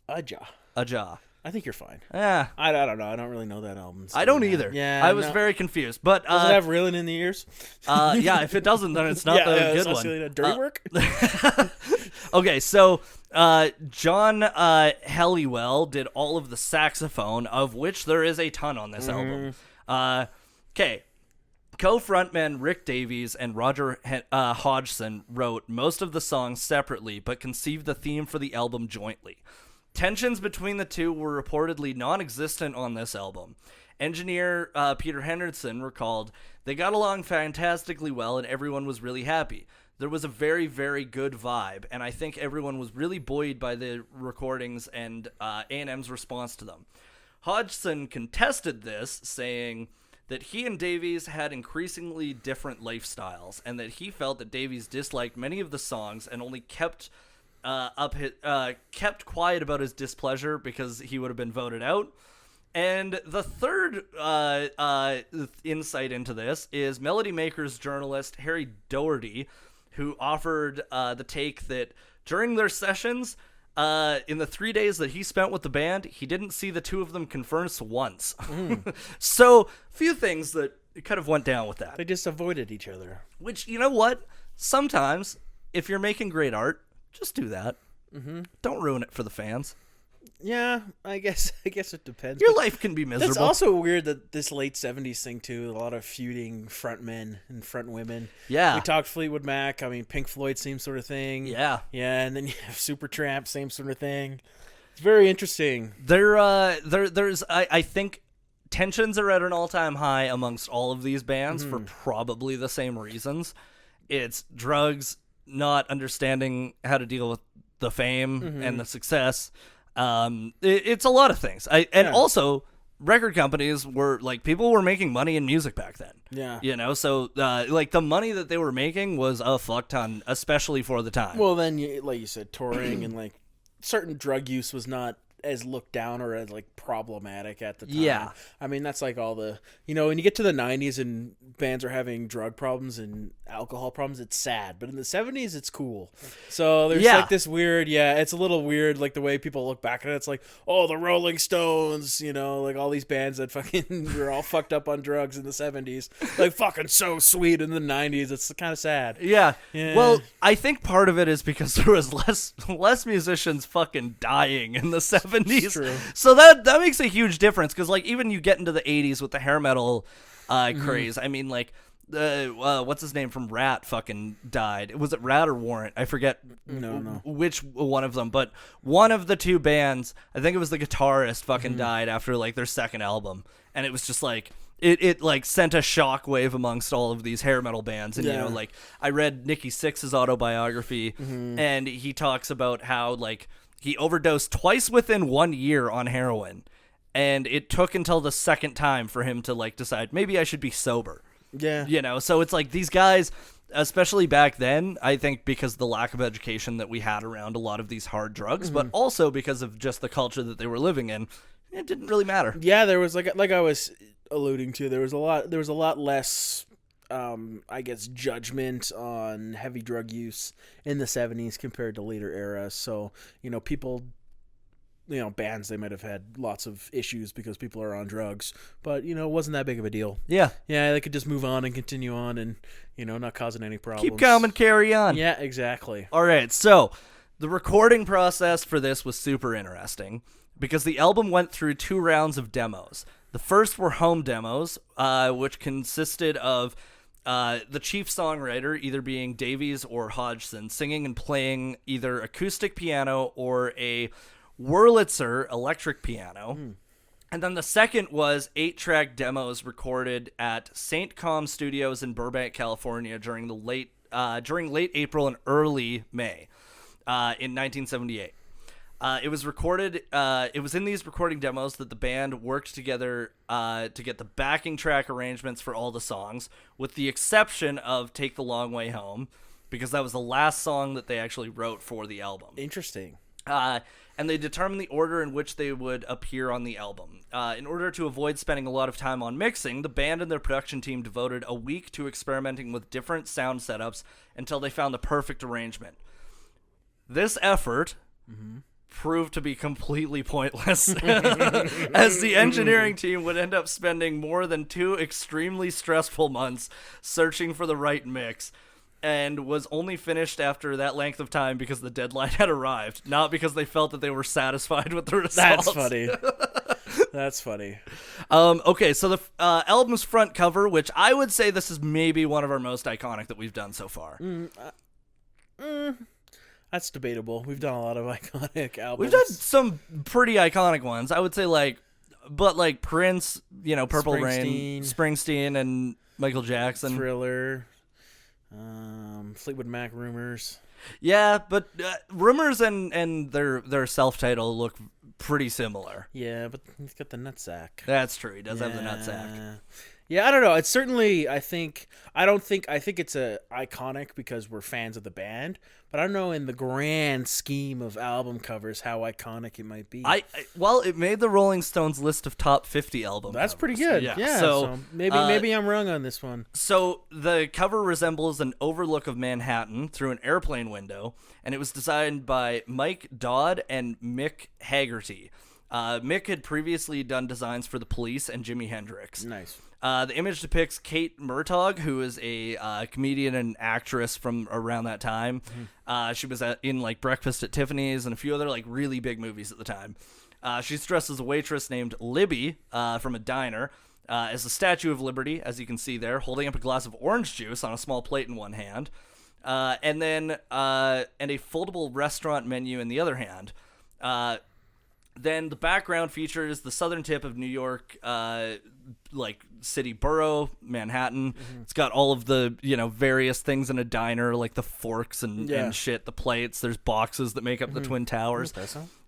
Aja. I think you're fine. Yeah. I don't know. I don't really know that album. I don't either. Yeah. I was very confused. But does it have reeling in the ears? Yeah, if it doesn't, then it's not the good one. Dirty work? Okay, so John Helliwell did all of the saxophone, of which there is a ton on this album. Okay. Co-frontmen Rick Davies and Roger Hodgson wrote most of the songs separately, but conceived the theme for the album jointly. Tensions between the two were reportedly non-existent on this album. Engineer Peter Henderson recalled, "They got along fantastically well and everyone was really happy. There was a very, very good vibe, and I think everyone was really buoyed by the recordings and A&M's response to them." Hodgson contested this, saying that he and Davies had increasingly different lifestyles, and that he felt that Davies disliked many of the songs and only kept quiet about his displeasure because he would have been voted out. And the third insight into this is Melody Maker's journalist Harry Doherty, who offered the take that during their sessions, in the 3 days that he spent with the band, he didn't see the two of them converse once. So, a few things that kind of went down with that. They just avoided each other. Which, you know what? Sometimes, if you're making great art, just do that. Don't ruin it for the fans. Yeah, I guess it depends. Your life can be miserable. It's also weird that this late 70s thing, too, a lot of feuding frontmen and front women. Yeah. We talked Fleetwood Mac. I mean, Pink Floyd, same sort of thing. Yeah. Yeah, and then you have Supertramp, same sort of thing. It's very interesting. There's I think tensions are at an all-time high amongst all of these bands for probably the same reasons. It's drugs, not understanding how to deal with the fame and the success. It's a lot of things. Also record companies were like, people were making money in music back then. Yeah. You know, so like the money that they were making was a fuck ton, especially for the time. Well, then, like you said, touring and like certain drug use was not as looked down or as like problematic at the time. Yeah. I mean, that's like all the, when you get to the 90s and bands are having drug problems and alcohol problems, it's sad. But in the 70s, it's cool. So there's like this weird, it's a little weird, like the way people look back at it. It's like, oh, the Rolling Stones, like all these bands that fucking were all fucked up on drugs in the 70s. Like fucking So Sweet in the 90s. It's kind of sad. Yeah. Well, I think part of it is because there was less musicians fucking dying in the 70s. True. So that makes a huge difference, because like even you get into the 80s with the hair metal craze. I mean, like what's his name from Rat fucking died. Was it Rat or Warrant? I forget which one of them, but one of the two bands, I think it was the guitarist, fucking died after like their second album, and it was just like it like sent a shockwave amongst all of these hair metal bands. And like I read Nikki Sixx's autobiography, and he talks about how like he overdosed twice within 1 year on heroin, and it took until the second time for him to like decide, maybe I should be sober. Yeah. So it's like these guys, especially back then, I think because of the lack of education that we had around a lot of these hard drugs, but also because of just the culture that they were living in, it didn't really matter. Yeah, there was like I was alluding to, there was a lot less I guess judgment on heavy drug use in the 70s compared to later eras. So, people, bands, they might have had lots of issues because people are on drugs, but, it wasn't that big of a deal. Yeah. Yeah, they could just move on and continue on and, not causing any problems. Keep calm and carry on. Yeah, exactly. All right, so the recording process for this was super interesting because the album went through 2 rounds of demos. The first were home demos, which consisted of the chief songwriter either being Davies or Hodgson singing and playing either acoustic piano or a Wurlitzer electric piano. And then the second was 8-track demos recorded at St. Com Studios in Burbank, California during late April and early May in 1978. It was recorded. It was in these recording demos that the band worked together to get the backing track arrangements for all the songs, with the exception of "Take the Long Way Home," because that was the last song that they actually wrote for the album. Interesting. And they determined the order in which they would appear on the album. In order to avoid spending a lot of time on mixing, the band and their production team devoted a week to experimenting with different sound setups until they found the perfect arrangement. This effort proved to be completely pointless, as the engineering team would end up spending more than 2 extremely stressful months searching for the right mix, and was only finished after that length of time because the deadline had arrived, not because they felt that they were satisfied with the results. That's funny. That's funny. Okay, so the album's front cover, which I would say this is maybe one of our most iconic that we've done so far. That's debatable. We've done a lot of iconic albums. We've done some pretty iconic ones. I would say but Prince, Purple Rain, Springsteen, and Michael Jackson. Thriller, Fleetwood Mac, Rumors. Yeah, but Rumors and their self-title look pretty similar. Yeah, but he's got the nutsack. That's true. He does have the nutsack. Yeah, I don't know. It's certainly, I think it's iconic because we're fans of the band, but I don't know in the grand scheme of album covers how iconic it might be. Well, it made the Rolling Stones list of top 50 albums. That's pretty good. Yeah. So maybe I'm wrong on this one. So the cover resembles an overlook of Manhattan through an airplane window, and it was designed by Mike Dodd and Mick Haggerty. Mick had previously done designs for The Police and Jimi Hendrix. Nice. The image depicts Kate Murtaugh, who is a comedian and actress from around that time. She was in Breakfast at Tiffany's and a few other really big movies at the time. She's dressed as a waitress named Libby from a diner, as the Statue of Liberty, as you can see there, holding up a glass of orange juice on a small plate in one hand, and a foldable restaurant menu in the other hand. Then the background features the southern tip of New York, like city borough, Manhattan. It's got all of the, various things in a diner, like the forks and shit, the plates. There's boxes that make up the Twin Towers.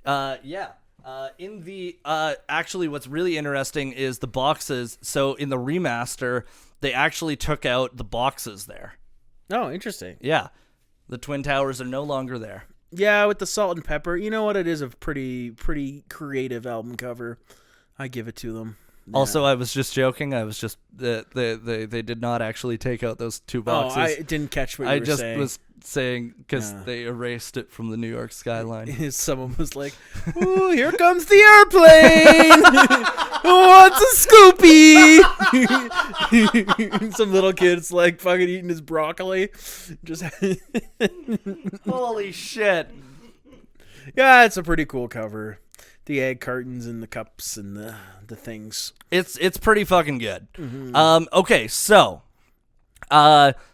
In the actually, what's really interesting is the boxes. So in the remaster, they actually took out the boxes there. Oh, interesting. Yeah, the Twin Towers are no longer there. Yeah, with the salt and pepper. You know what? It is a pretty creative album cover. I give it to them. Yeah. Also, I was just joking. I was just they did not actually take out those two boxes. Oh, I didn't catch what you were saying. I just was saying because they erased it from the New York skyline. Someone was like, "Ooh, here comes the airplane! What's a Scoopy?" Some little kid's like fucking eating his broccoli. Just holy shit! Yeah, it's a pretty cool cover. The egg cartons and the cups and the things. It's pretty fucking good. Okay, so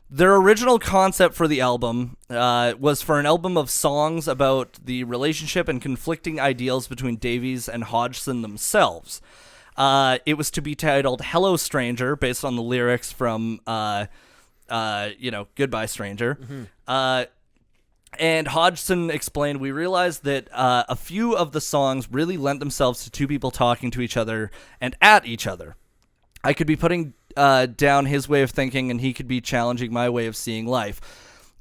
their original concept for the album was for an album of songs about the relationship and conflicting ideals between Davies and Hodgson themselves. It was to be titled "Hello Stranger," based on the lyrics from "Goodbye Stranger." And Hodgson explained, "We realized that a few of the songs really lent themselves to two people talking to each other and at each other. I could be putting down his way of thinking, and he could be challenging my way of seeing life.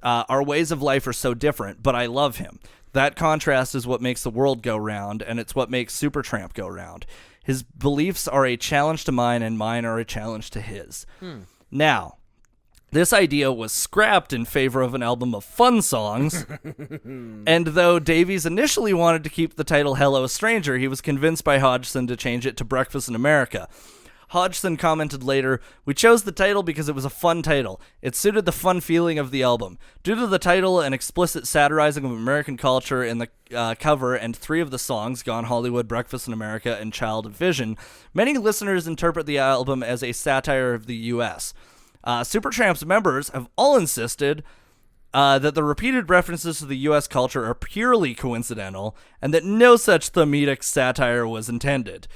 Our ways of life are so different, but I love him. That contrast is what makes the world go round, and it's what makes Supertramp go round. His beliefs are a challenge to mine, and mine are a challenge to his." Now, this idea was scrapped in favor of an album of fun songs, and though Davies initially wanted to keep the title "Hello Stranger," he was convinced by Hodgson to change it to "Breakfast in America." Hodgson commented later, "We chose the title because it was a fun title. It suited the fun feeling of the album. Due to the title and explicit satirizing of American culture in the cover and three of the songs, Gone Hollywood, Breakfast in America, and Child of Vision, many listeners interpret the album as a satire of the U.S. Supertramp's members have all insisted that the repeated references to the U.S. culture are purely coincidental and that no such thematic satire was intended."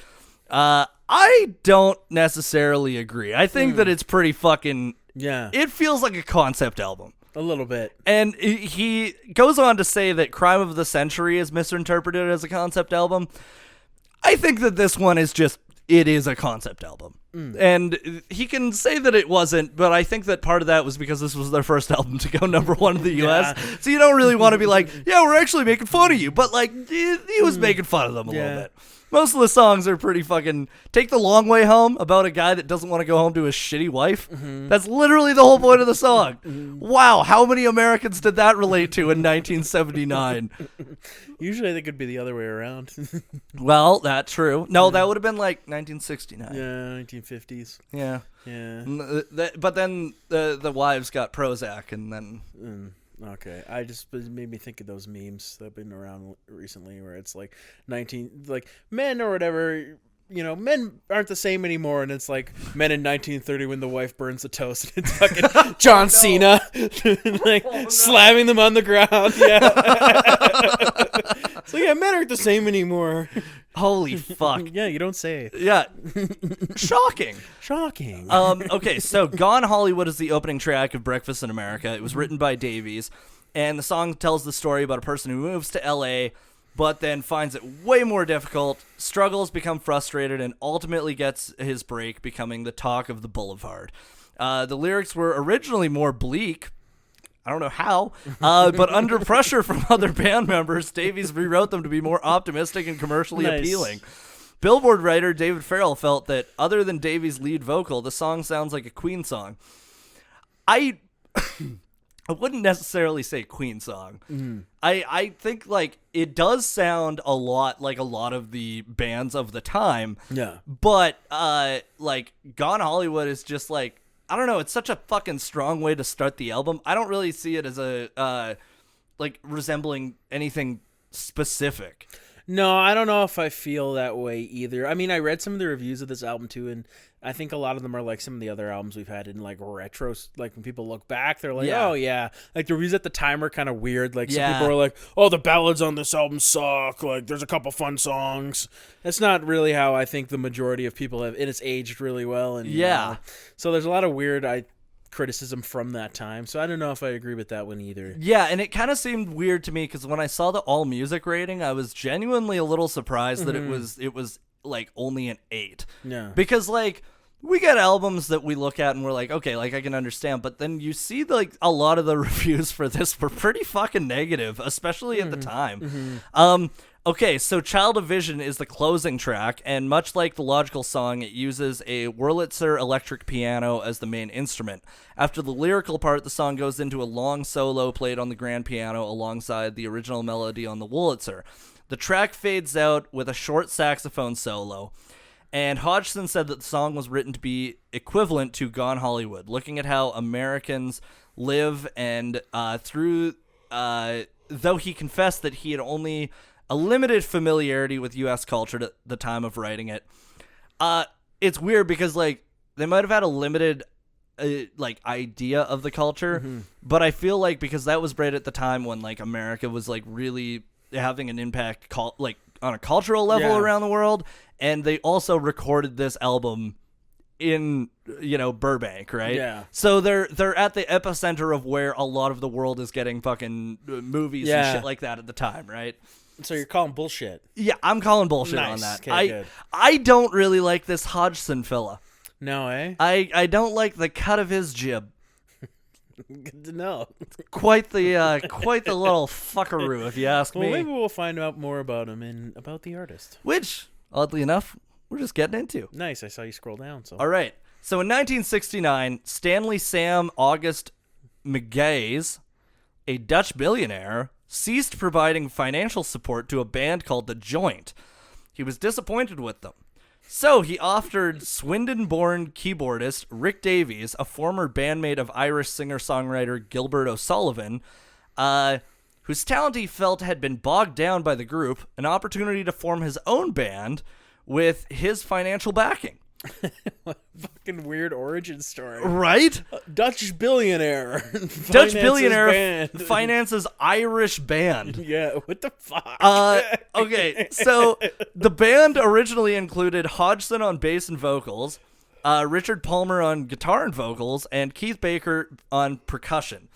I don't necessarily agree. I think that it's pretty fucking... Yeah. It feels like a concept album. A little bit. And he goes on to say that Crime of the Century is misinterpreted as a concept album. I think that this one is just... It is a concept album. And he can say that it wasn't, but I think that part of that was because this was their first album to go #1 in the U.S. So you don't really want to be like, yeah, we're actually making fun of you. But, like, he was making fun of them a little bit. Most of the songs are pretty fucking... Take the Long Way Home, about a guy that doesn't want to go home to his shitty wife. That's literally the whole point of the song. Wow, how many Americans did that relate to in 1979? Usually I think it'd be the other way around. Well, that's true. No, that would have been like 1969. Yeah, 1950s. Yeah. Yeah. But then the wives got Prozac, and then... Okay, it made me think of those memes that have been around recently, where it's like men or whatever, men aren't the same anymore, and it's like men in 1930 when the wife burns the toast, and it's fucking John Cena, slamming them on the ground. Yeah. So yeah, men aren't the same anymore. Holy fuck. Yeah, you don't say. Yeah. Shocking. Okay, so Gone Hollywood is the opening track of Breakfast in America. It was written by Davies, and the song tells the story about a person who moves to L.A., but then finds it way more difficult, struggles, becomes frustrated, and ultimately gets his break, becoming the talk of the boulevard. The lyrics were originally more bleak. I don't know how, but under pressure from other band members, Davies rewrote them to be more optimistic and commercially appealing. Billboard writer David Farrell felt that other than Davies' lead vocal, the song sounds like a Queen song. I wouldn't necessarily say Queen song. I think like it does sound a lot like a lot of the bands of the time. Yeah. But like Gone Hollywood is just like, I don't know, it's such a fucking strong way to start the album. I don't really see it as a like resembling anything specific. No, I don't know if I feel that way either. I mean, I read some of the reviews of this album too, and I think a lot of them are like some of the other albums we've had in like retro. Like when people look back, they're like, Yeah. "Oh yeah." Like the reviews at the time are kind of weird. Like some Yeah. people are like, "Oh, the ballads on this album suck." Like there's a couple fun songs. That's not really how I think the majority of people have. And it's aged really well. And Yeah. so there's a lot of weird criticism from that time. So I don't know if I agree with that one either. Yeah, and it kind of seemed weird to me because when I saw the All Music rating, I was genuinely a little surprised that it was like only an 8. Yeah. Because like we get albums that we look at and we're like, okay, like I can understand, but then you see like a lot of the reviews for this were pretty fucking negative, especially at the time. Okay, so Child of Vision is the closing track, and much like the Logical song, it uses a Wurlitzer electric piano as the main instrument. After the lyrical part, the song goes into a long solo played on the grand piano alongside the original melody on the Wurlitzer. The track fades out with a short saxophone solo, and Hodgson said that the song was written to be equivalent to Gone Hollywood, looking at how Americans live, and though he confessed that he had only a limited familiarity with U.S. culture at the time of writing it. It's weird because like they might have had a limited like idea of the culture, but I feel like because that was right at the time when like America was like really having an impact like on a cultural level around the world, and they also recorded this album in Burbank, right? Yeah. So they're at the epicenter of where a lot of the world is getting fucking movies and shit like that at the time, right? So you're calling bullshit. Yeah, I'm calling bullshit on Nice. that. Okay, good. I don't really like this Hodgson fella. No, eh? I don't like the cut of his jib. Good to know. Quite the little fuckaroo, if you ask Well, me. maybe we'll find out more about him and about the artist. Which, oddly enough, we're just getting into. Nice. I saw you scroll down. So All right. So in 1969, Stanley Sam August McGaze, a Dutch billionaire, ceased providing financial support to a band called The Joint. He was disappointed with them. So he offered Swindon-born keyboardist Rick Davies, a former bandmate of Irish singer-songwriter Gilbert O'Sullivan, whose talent he felt had been bogged down by the group, an opportunity to form his own band with his financial backing. what a fucking weird origin story. Right? Dutch billionaire. Dutch finances billionaire band. finances Irish band. Yeah, what the fuck? Okay, so the band originally included Hodgson on bass and vocals, Richard Palmer on guitar and vocals, and Keith Baker on percussion.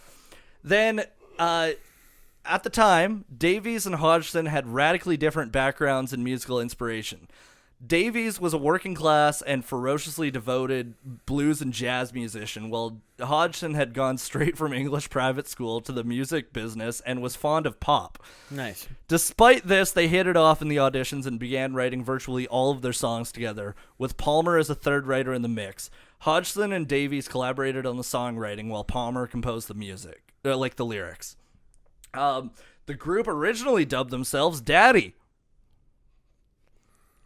Then, at the time, Davies and Hodgson had radically different backgrounds and musical inspiration. Davies was a working class and ferociously devoted blues and jazz musician, while Hodgson had gone straight from English private school to the music business and was fond of pop. Nice. Despite this, they hit it off in the auditions and began writing virtually all of their songs together, with Palmer as a third writer in the mix. Hodgson and Davies collaborated on the songwriting while Palmer composed the music, like the lyrics. The group originally dubbed themselves Daddy.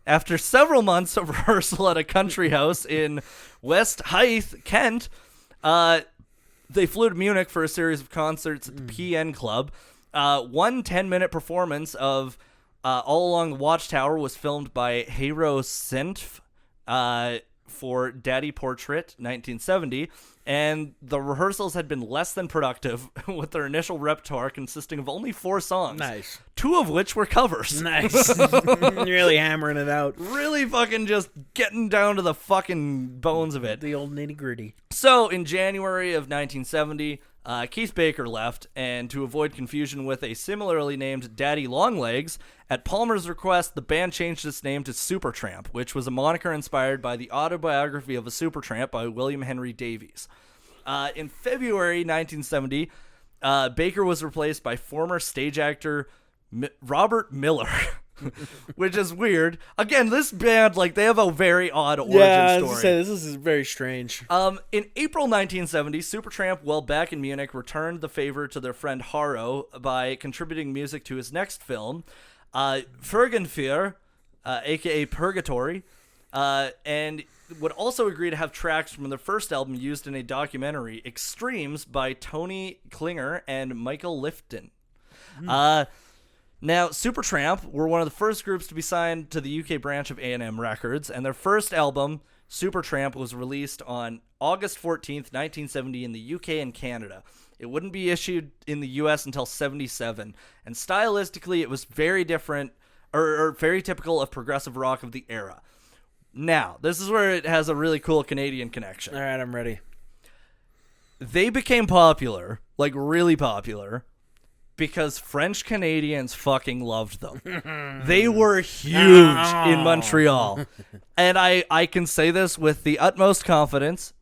After several months of rehearsal at a country house in West Hythe, Kent, they flew to Munich for a series of concerts at the PN Club. One 10-minute performance of All Along the Watchtower was filmed by Hero Senf for Daddy Portrait 1970, and the rehearsals had been less than productive, with their initial repertoire consisting of only 4 songs. Nice. 2 of which were covers. Nice. Really hammering it out. Really fucking just getting down to the fucking bones of it. The old nitty gritty. So, in January of 1970, Keith Baker left, and to avoid confusion with a similarly named Daddy Longlegs, at Palmer's request, the band changed its name to Supertramp, which was a moniker inspired by the autobiography of a Supertramp by William Henry Davies. In February 1970, Baker was replaced by former stage actor Robert Miller, which is weird. Again, this band, like, they have a very odd origin Yeah, story. this is very strange. In April 1970, Supertramp, while back in Munich, returned the favor to their friend Haro by contributing music to his next film, Fergenfear, aka Purgatory, and would also agree to have tracks from their first album used in a documentary, Extremes, by Tony Klinger and Michael Lifton. Now, Supertramp were one of the first groups to be signed to the UK branch of A&M Records, and their first album, Supertramp, was released on August 14th, 1970 in the UK and Canada. It wouldn't be issued in the US until 77, and stylistically it was very different, or very typical of progressive rock of the era. Now, this is where it has a really cool Canadian connection. All right, I'm ready. They became popular, like really popular, because French Canadians fucking loved them. They were huge in Montreal. And I can say this with the utmost confidence.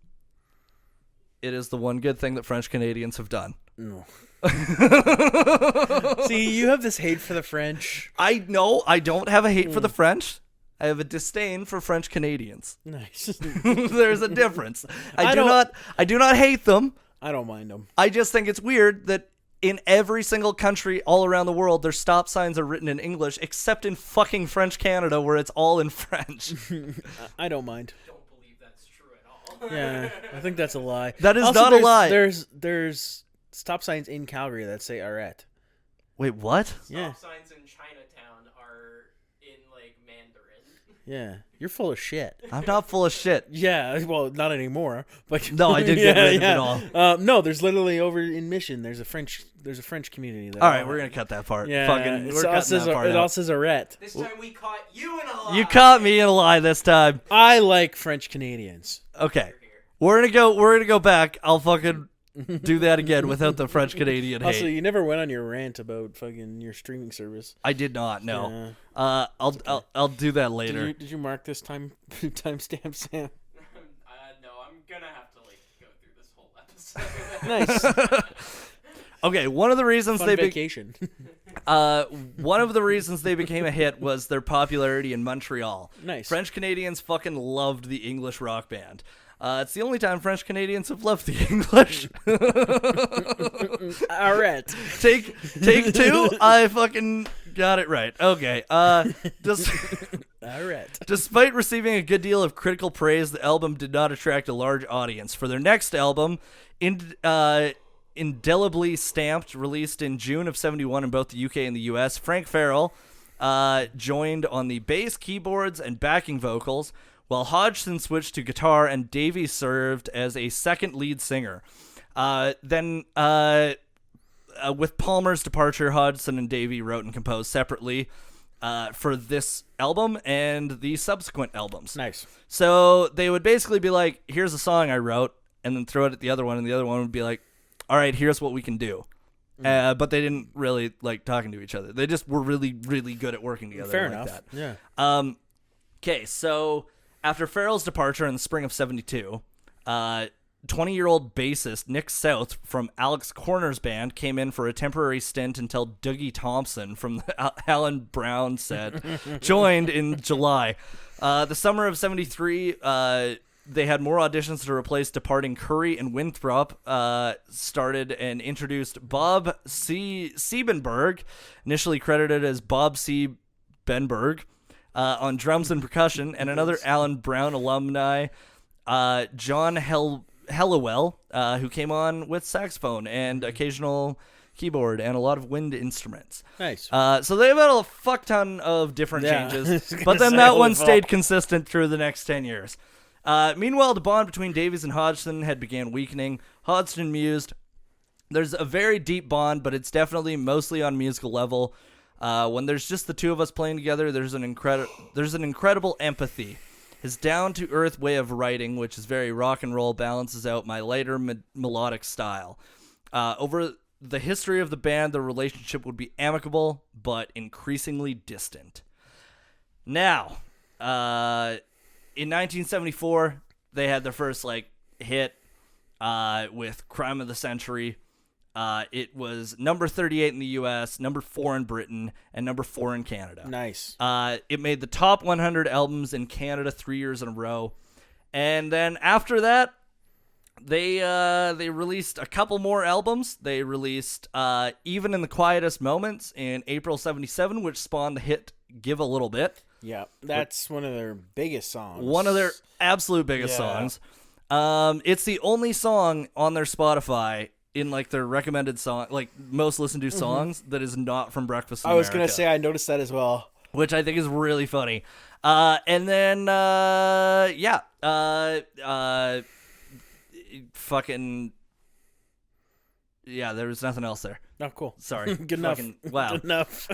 It is the one good thing that French Canadians have done. No. See, you have this hate for the French. I know I don't have a hate for the French. I have a disdain for French Canadians. Nice. There's a difference. I do not hate them. I don't mind them. I just think it's weird that in every single country all around the world, their stop signs are written in English, except in fucking French Canada, where it's all in French. I don't mind. I don't believe that's true at all. Yeah, I think that's a lie. That is also, not a lie. There's stop signs in Calgary that say arrête. Wait, what? Yeah. Stop signs in Chinatown are in like Mandarin. Yeah, you're full of shit. I'm not full of shit. Yeah, well, not anymore. But No, I did get rid of it all. No, there's literally over in Mission. There's a French community. That All right, we're gonna cut that part. Yeah, Fucking, we're cutting that part it out. all says arrête. This time we caught you in a lie. You caught me in a lie this time. I like French Canadians. Okay, we're gonna go back. I'll fucking do that again without the French Canadian hate. Also, you never went on your rant about fucking your streaming service. I did not. No. Yeah. I'll do that later. Did you mark this timestamp, Sam? No, I'm gonna have to like go through this whole episode. Nice. Okay, one of the reasons Fun vacation. one of the reasons they became a hit was their popularity in Montreal. Nice. French Canadians fucking loved the English rock band. It's the only time French Canadians have loved the English. Arrête. Take two. I fucking got it right. Okay. Arrête. Despite receiving a good deal of critical praise, the album did not attract a large audience. For their next album, Indelibly Stamped, released in June of 71 in both the UK and the US, Frank Farrell joined on the bass, keyboards, and backing vocals, while Hodgson switched to guitar and Davey served as a second lead singer. Then, with Palmer's departure, Hodgson and Davey wrote and composed separately for this album and the subsequent albums. Nice. So they would basically be like, here's a song I wrote, and then throw it at the other one, and the other one would be like, all right, here's what we can do. But they didn't really like talking to each other. They just were really, really good at working together. Fair like enough. That. Yeah. Okay, so after Farrell's departure in the spring of 72, 20-year-old bassist Nick South from Alex Corner's band came in for a temporary stint until Dougie Thompson from the Alan Brown set joined in July. The summer of 73, they had more auditions to replace departing Curry, and Winthrop started and introduced Bob C. Siebenberg, initially credited as Bob C. Benberg, on drums and percussion, and another Alan Brown alumni, John Hellowell, who came on with saxophone and occasional keyboard and a lot of wind instruments. Nice. So they've had a fuck ton of different Yeah. changes, but then that one stayed consistent through the next 10 years. Meanwhile, the bond between Davies and Hodgson had began weakening. Hodgson mused, "There's a very deep bond, but it's definitely mostly on musical level. When there's just the two of us playing together, there's an incredible empathy. His down-to-earth way of writing, which is very rock and roll, balances out my lighter melodic style. Over the history of the band, the relationship would be amicable, but increasingly distant." Now, in 1974, they had their first hit with "Crime of the Century." It was number 38 in the U.S., number 4 in Britain, and number 4 in Canada. Nice. It made the top 100 albums in Canada 3 years in a row. And then after that, they released a couple more albums. They released Even in the Quietest Moments in April 77, which spawned the hit Give a Little Bit. Yeah, that's one of their biggest songs. One of their absolute biggest songs. It's the only song on their Spotify in like their recommended song, like most listened to songs that is not from Breakfast in I was America. gonna say I noticed that as well. Which I think is really funny. And then, fucking, yeah, there was nothing else there. Oh, cool. Sorry. Good enough. Wow. Good enough.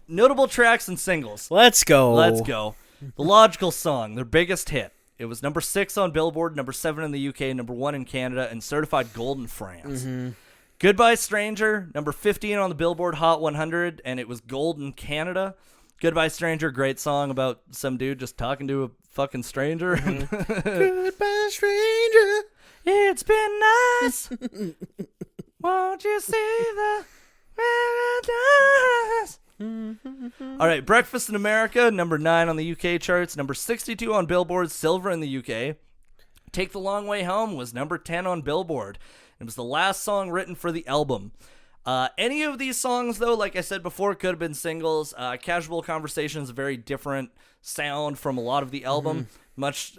Notable tracks and singles. Let's go. The Logical Song, their biggest hit. It was number 6 on Billboard, number 7 in the UK, number 1 in Canada, and certified gold in France. Goodbye Stranger, number 15 on the Billboard Hot 100, and it was gold in Canada. Goodbye Stranger, great song about some dude just talking to a fucking stranger. Goodbye, stranger. It's been nice. Won't you see the paradise? All right, Breakfast in America, number 9 on the UK charts, number 62 on Billboard, silver in the UK. Take the Long Way Home was number 10 on Billboard. It was the last song written for the album. Any of these songs, though, like I said before, could have been singles. Casual Conversation is a very different sound from a lot of the album. Much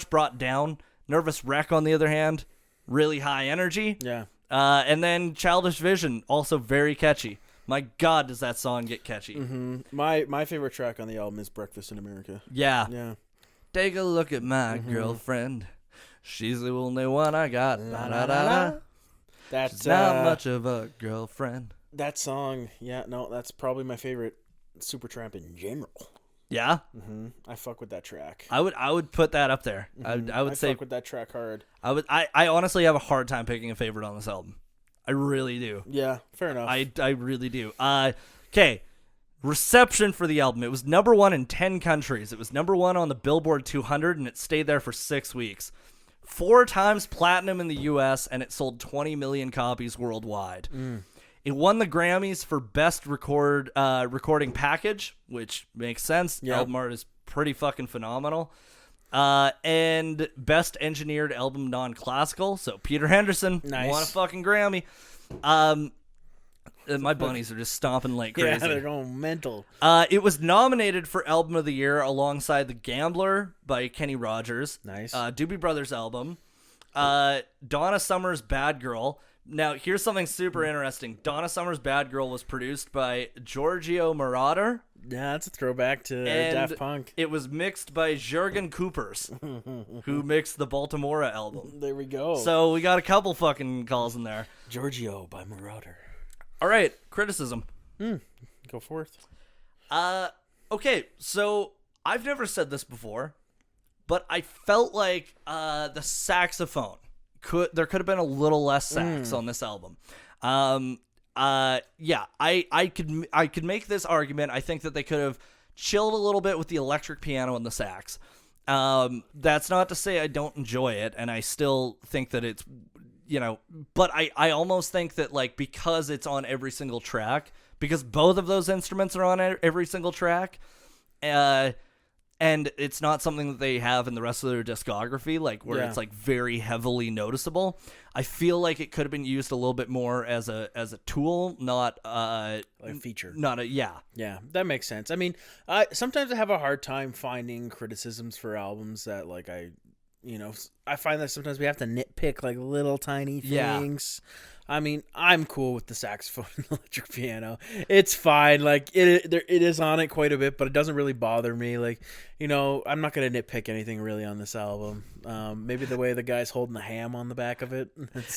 brought down. Nervous Wreck, on the other hand, really high energy. Yeah. And then Childish Vision, also very catchy. My God, does that song get catchy. My favorite track on the album is Breakfast in America. Yeah. Yeah. Take a look at my girlfriend. She's the only one I got. La, da, da, da. That's She's not much of a girlfriend. That song, that's probably my favorite Supertramp in general. Yeah, I fuck with that track. I would put that up there. I would say fuck with that track hard. I honestly have a hard time picking a favorite on this album. I really do. Yeah, fair enough. I really do. Okay. Reception for the album. It was number 1 in 10 countries. It was number 1 on the Billboard 200, and it stayed there for 6 weeks. 4 times platinum in the U.S., and it sold 20 million copies worldwide. It won the Grammys for Best Recording Package, which makes sense. Yep. Album art is pretty fucking phenomenal. And Best Engineered Album Non-Classical. So Peter Henderson won a fucking Grammy. My bunnies are just stomping like crazy. Yeah, they're going mental. It was nominated for Album of the Year alongside The Gambler by Kenny Rogers. Nice. Doobie Brothers album. Donna Summer's Bad Girl. Now, here's something super interesting. Donna Summer's Bad Girl was produced by Giorgio Moroder. Yeah, that's a throwback to And Daft Punk. it was mixed by Jürgen Coopers, who mixed the Baltimora album. There we go. So we got a couple fucking calls in there. Giorgio by Marauder. All right, criticism. Go forth. Okay, so I've never said this before, but I felt like the saxophone there could have been a little less sax on this album. Yeah, I could make this argument. I think that they could have chilled a little bit with the electric piano and the sax. That's not to say I don't enjoy it, and I still think that it's, but I almost think that, like, because it's on every single track, because both of those instruments are on every single track, and it's not something that they have in the rest of their discography, like where it's like very heavily noticeable. I feel like it could have been used a little bit more as a tool, not Like a feature. not a Yeah, that makes sense. I mean, sometimes I have a hard time finding criticisms for albums that, like, I find that sometimes we have to nitpick, like, little tiny things. I mean, I'm cool with the saxophone and electric piano. It's fine. Like, it is on it quite a bit, but it doesn't really bother me. Like, I'm not going to nitpick anything really on this album. Maybe the way the guy's holding the ham on the back of it.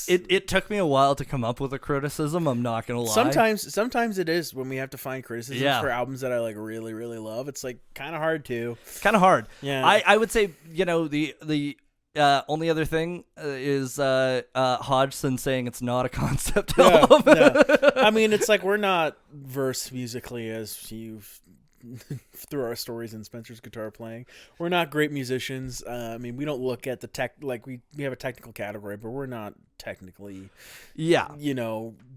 It took me a while to come up with a criticism, I'm not going to lie. Sometimes it is when we have to find criticisms for albums that I, like, really, really love. It's, like, kind of hard to. It's kind of hard. Yeah. I would say, the only other thing is Hodgson saying it's not a concept album. I mean, it's like we're not versed musically, as you've through our stories and Spencer's guitar playing. We're not great musicians. I mean, we don't look at the tech, like we have a technical category, but we're not technically,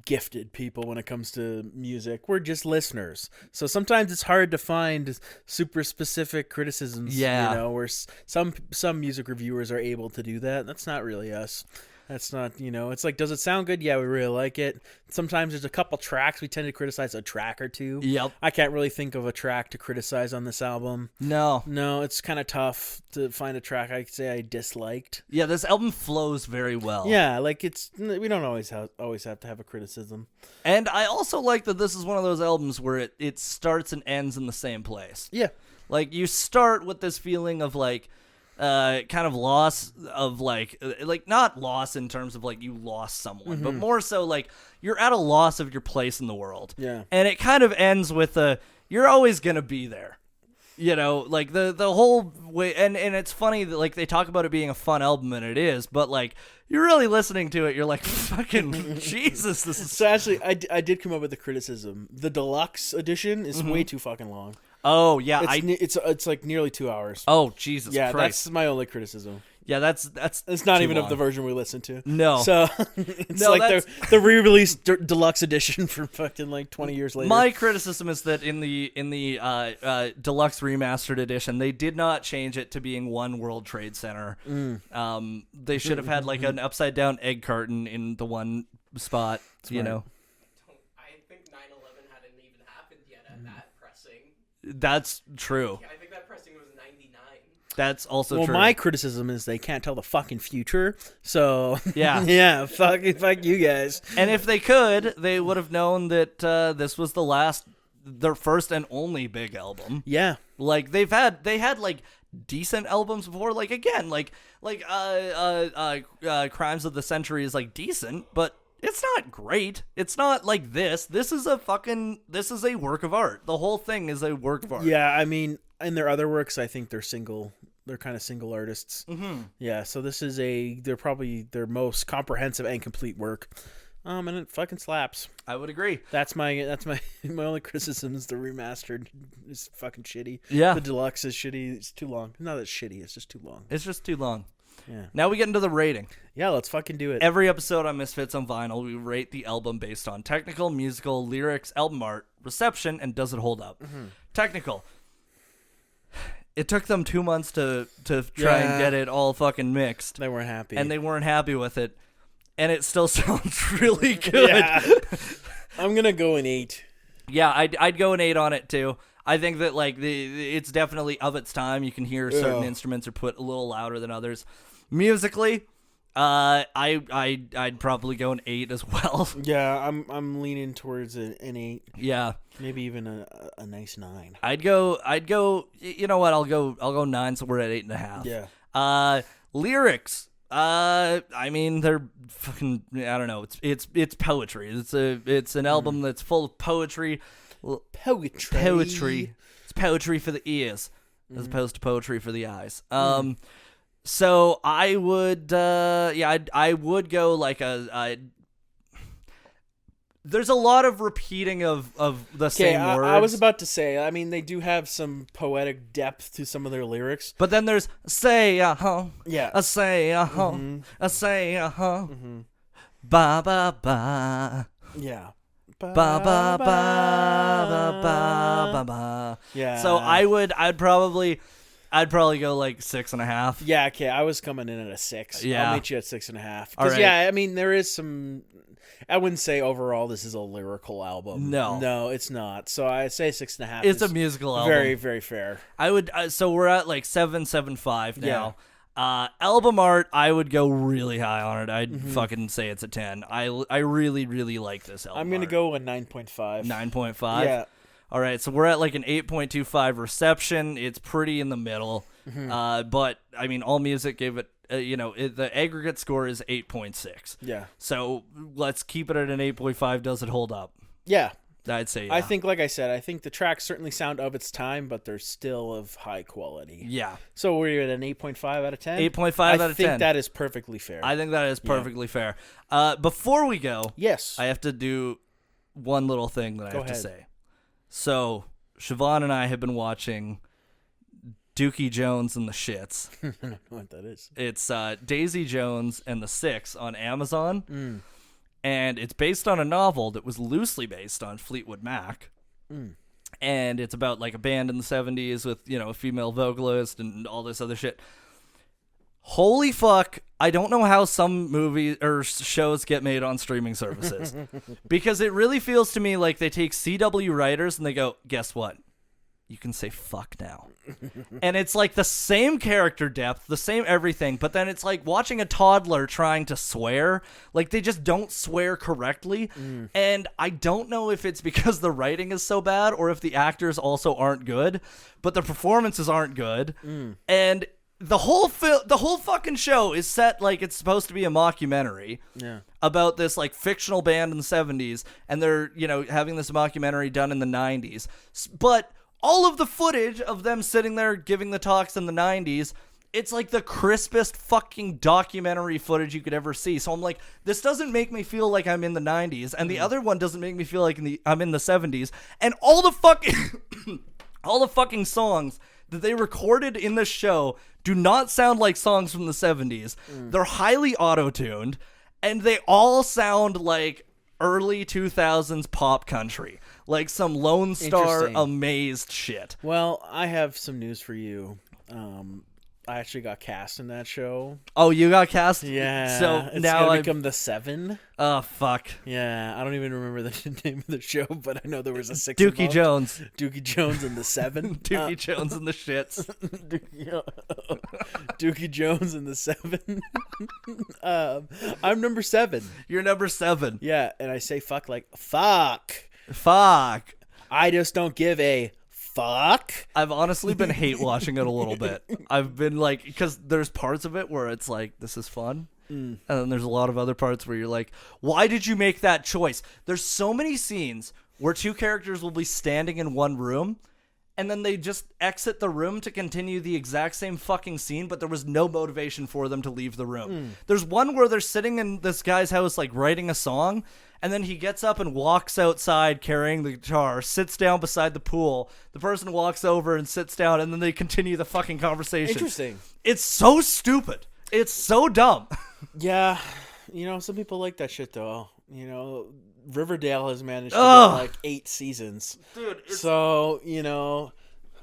gifted people when it comes to music. We're just listeners. So sometimes it's hard to find super specific criticisms, where some music reviewers are able to do that. That's not really us. That's not, it's like, does it sound good? Yeah, we really like it. Sometimes there's a couple tracks. We tend to criticize a track or two. Yep. I can't really think of a track to criticize on this album. No, it's kind of tough to find a track I'd say I disliked. yeah, this album flows very well. Yeah, like we don't always have to have a criticism. And I also like that this is one of those albums where it starts and ends in the same place. Yeah. Like, you start with this feeling of, like, kind of loss of, like not loss in terms of, like, you lost someone, but more so, like, you're at a loss of your place in the world. Yeah. And it kind of ends with you're always going to be there. Like, the whole way, and it's funny that, like, they talk about it being a fun album, and it is, but, like, you're really listening to it, you're like, fucking Jesus, this is... So, actually, I did come up with a criticism. The deluxe edition is way too fucking long. Oh, yeah, it's like nearly 2 hours. Oh, Jesus yeah, Christ. that's my only criticism. Yeah, that's it's not too even long. of the version we listened to. No. So it's No, like the re-released deluxe edition from fucking like 20 years later. My criticism is that in the deluxe remastered edition, they did not change it to being one World Trade Center. They should have had like an upside down egg carton in the one spot. You know. I think 9/11 hadn't even happened yet at that pressing. That's true. I think that pressing was 99. That's also true. My criticism is they can't tell the fucking future. So Yeah. yeah, fuck you guys. And if they could, they would have known that this was their first and only big album. Yeah. Like they had like decent albums before. Like again, like Crimes of the Century is like decent, but it's not great. It's not like this. This is a work of art. The whole thing is a work of art. Yeah, I mean, in their other works, I think they're kind of single artists. Mm-hmm. Yeah, so this is they're probably their most comprehensive and complete work. And it fucking slaps. I would agree. That's my my only criticism is the remastered is fucking shitty. Yeah. The deluxe is shitty. It's too long. Not that shitty. It's just too long. It's just too long. Yeah. Now we get into the rating. Yeah, let's fucking do it. Every episode on Misfits on Vinyl, we rate the album based on technical, musical, lyrics, album art, reception, and does it hold up. Mm-hmm. Technical. It took them 2 months to try and get it all fucking mixed. They weren't happy. And they weren't happy with it. And it still sounds really good. Yeah. I'm going to go an 8. Yeah, I'd go an 8 on it too. I think that like it's definitely of its time. You can hear certain instruments are put a little louder than others. Musically, I'd probably go an 8 as well. Yeah, I'm leaning towards an 8. Yeah, maybe even a nice 9. I'd go. You know what? I'll go 9. So we're at 8.5. Yeah. Lyrics. I mean, they're fucking. I don't know. It's poetry. It's an album that's full of poetry. Poetry. It's poetry for the ears, as opposed to poetry for the eyes. So I would, I would go like there's a lot of repeating of the same words. I was about to say, I mean, they do have some poetic depth to some of their lyrics. But then there's say Yeah. say say ba ba ba. Yeah. Ba ba ba ba ba ba. Yeah. So I'd probably go like 6.5. Yeah, okay. I was coming in at a 6. Yeah. I'll meet you at 6.5. All right. Yeah, I mean, there is some. I wouldn't say overall this is a lyrical album. No, it's not. So I say 6.5. It's a musical album. Very, very fair. I would. So we're at like 7.75 now. Album art, I would go really high on it. I'd fucking say it's a 10. I really, really like this album. I'm gonna go a 9.5. 9.5. Yeah. All right, so we're at like an 8.25 reception. It's pretty in the middle. But I mean, All Music gave it. The aggregate score is 8.6. Yeah. So let's keep it at an 8.5. Does it hold up? Yeah. I'd say. Yeah. I think, like I said, I think the tracks certainly sound of its time, but they're still of high quality. Yeah. So we're at an 8.5 out of 10? 8.5 out of 10. I think that is perfectly fair. I think that is perfectly fair. Before we go, yes, I have to do one little thing that I have to say. So, Siobhan and I have been watching Dookie Jones and the Shits. I don't know what that is. It's Daisy Jones and the Six on Amazon. And it's based on a novel that was loosely based on Fleetwood Mac. And it's about like a band in the 70s with, a female vocalist and all this other shit. Holy fuck, I don't know how some movies or shows get made on streaming services. Because it really feels to me like they take CW writers and they go, guess what? You can say fuck now. And it's like the same character depth, the same everything, but then it's like watching a toddler trying to swear. Like, they just don't swear correctly. And I don't know if it's because the writing is so bad or if the actors also aren't good, but the performances aren't good. And the whole fucking show is set like it's supposed to be a mockumentary about this like fictional band in the 70s, and they're, you know, having this mockumentary done in the 90s. But all of the footage of them sitting there giving the talks in the 90s, it's like the crispest fucking documentary footage you could ever see. So I'm like, this doesn't make me feel like I'm in the 90s, and the other one doesn't make me feel like I'm in the 70s. And all the fucking songs that they recorded in the show do not sound like songs from the 70s. They're highly auto-tuned, and they all sound like early 2000s pop country. Like some Lone Star amazed shit. Well, I have some news for you. I actually got cast in that show. Oh, you got cast? Yeah. So it's now gonna become the 7. Oh, fuck. Yeah, I don't even remember the name of the show, but I know there was a 6. Dookie Jones. Dookie Jones and the 7. Dookie Jones and the shits. Dookie Jones and the 7. I'm number 7. You're number 7. Yeah, and I say fuck like fuck. Fuck. I just don't give a fuck. I've honestly been hate watching it a little bit. I've been like, because there's parts of it where it's like, this is fun. And then there's a lot of other parts where you're like, why did you make that choice? There's so many scenes where two characters will be standing in one room, and then they just exit the room to continue the exact same fucking scene, but there was no motivation for them to leave the room. There's one where they're sitting in this guy's house, like, writing a song, and then he gets up and walks outside carrying the guitar, sits down beside the pool. The person walks over and sits down, and then they continue the fucking conversation. Interesting. It's so stupid. It's so dumb. Yeah, you know, some people like that shit, though. You know, Riverdale has managed to get like 8 seasons. Dude, so, you know,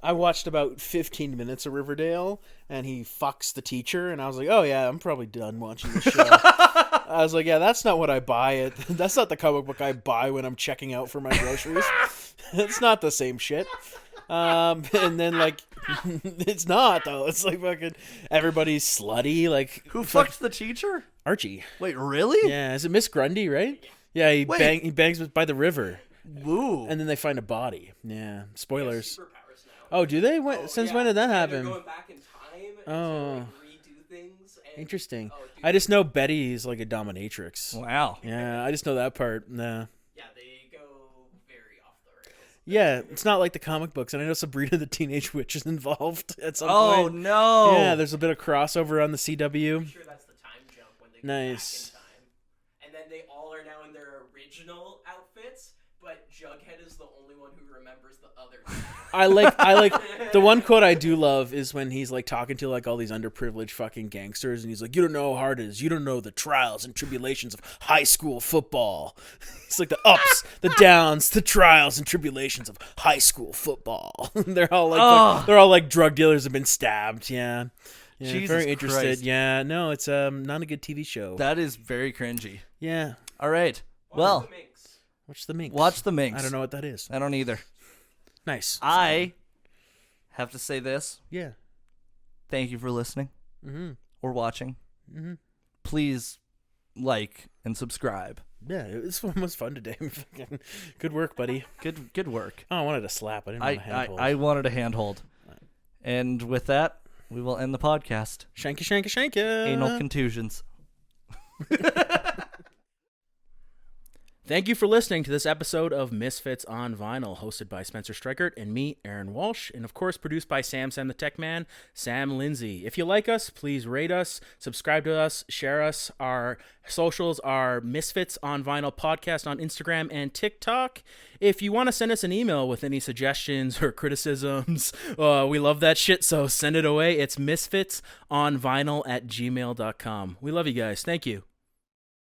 I watched about 15 minutes of Riverdale, and he fucks the teacher, and I was like, oh yeah, I'm probably done watching the show. I was like, yeah, that's not what I buy. That's not the comic book I buy when I'm checking out for my groceries. It's not the same shit. And then, like, it's not, though. It's like fucking everybody's slutty. Like, who fucks the teacher? Archie. Wait, really? Yeah, is it Miss Grundy, right? Yeah, he bangs by the river. Woo. And then they find a body. Yeah, spoilers. Superpowers now. Oh, do they? When did that happen? They're going back in time and Oh. like, redo things. And, Interesting. Oh, dude, I just know Betty's like a dominatrix. Wow. Yeah, I just know that part. Nah. yeah, they go very off the rails. Yeah, it's not like the comic books, and I know Sabrina the Teenage Witch is involved at some Oh, point. no. Yeah, there's a bit of crossover on the CW. I'm sure that's the time jump when they go Nice. back in time. And then they all are now in their original outfits, but Jughead is the only one who remembers the other time. I like the one quote I do love is when he's like talking to like all these underprivileged fucking gangsters, and he's like, you don't know how hard it is. You don't know the trials and tribulations of high school football. It's like the ups, the downs, the trials and tribulations of high school football. They're all like drug dealers have been stabbed. Yeah. Yeah, Jesus very interested. Christ. Yeah, no, it's not a good TV show. That is very cringy. Yeah. All right. Well, Watch the Minx. watch the Minx. I don't know what that is. I don't either. Nice. I have to say this. Yeah. Thank you for listening or watching. Please like and subscribe. Yeah, this one was fun today. Good work, buddy. Good work. Oh, I wanted a slap. I didn't want a handhold. I wanted a handhold. And with that, we will end the podcast. Shanky, shanky, shanky. Anal contusions. Thank you for listening to this episode of Misfits on Vinyl, hosted by Spencer Streichert and me, Aaron Walsh, and of course produced by Sam the Tech Man, Sam Lindsay. If you like us, please rate us, subscribe to us, share us. Our socials are Misfits on Vinyl Podcast on Instagram and TikTok. If you want to send us an email with any suggestions or criticisms, we love that shit, so send it away. It's misfitsonvinyl@gmail.com. We love you guys. Thank you.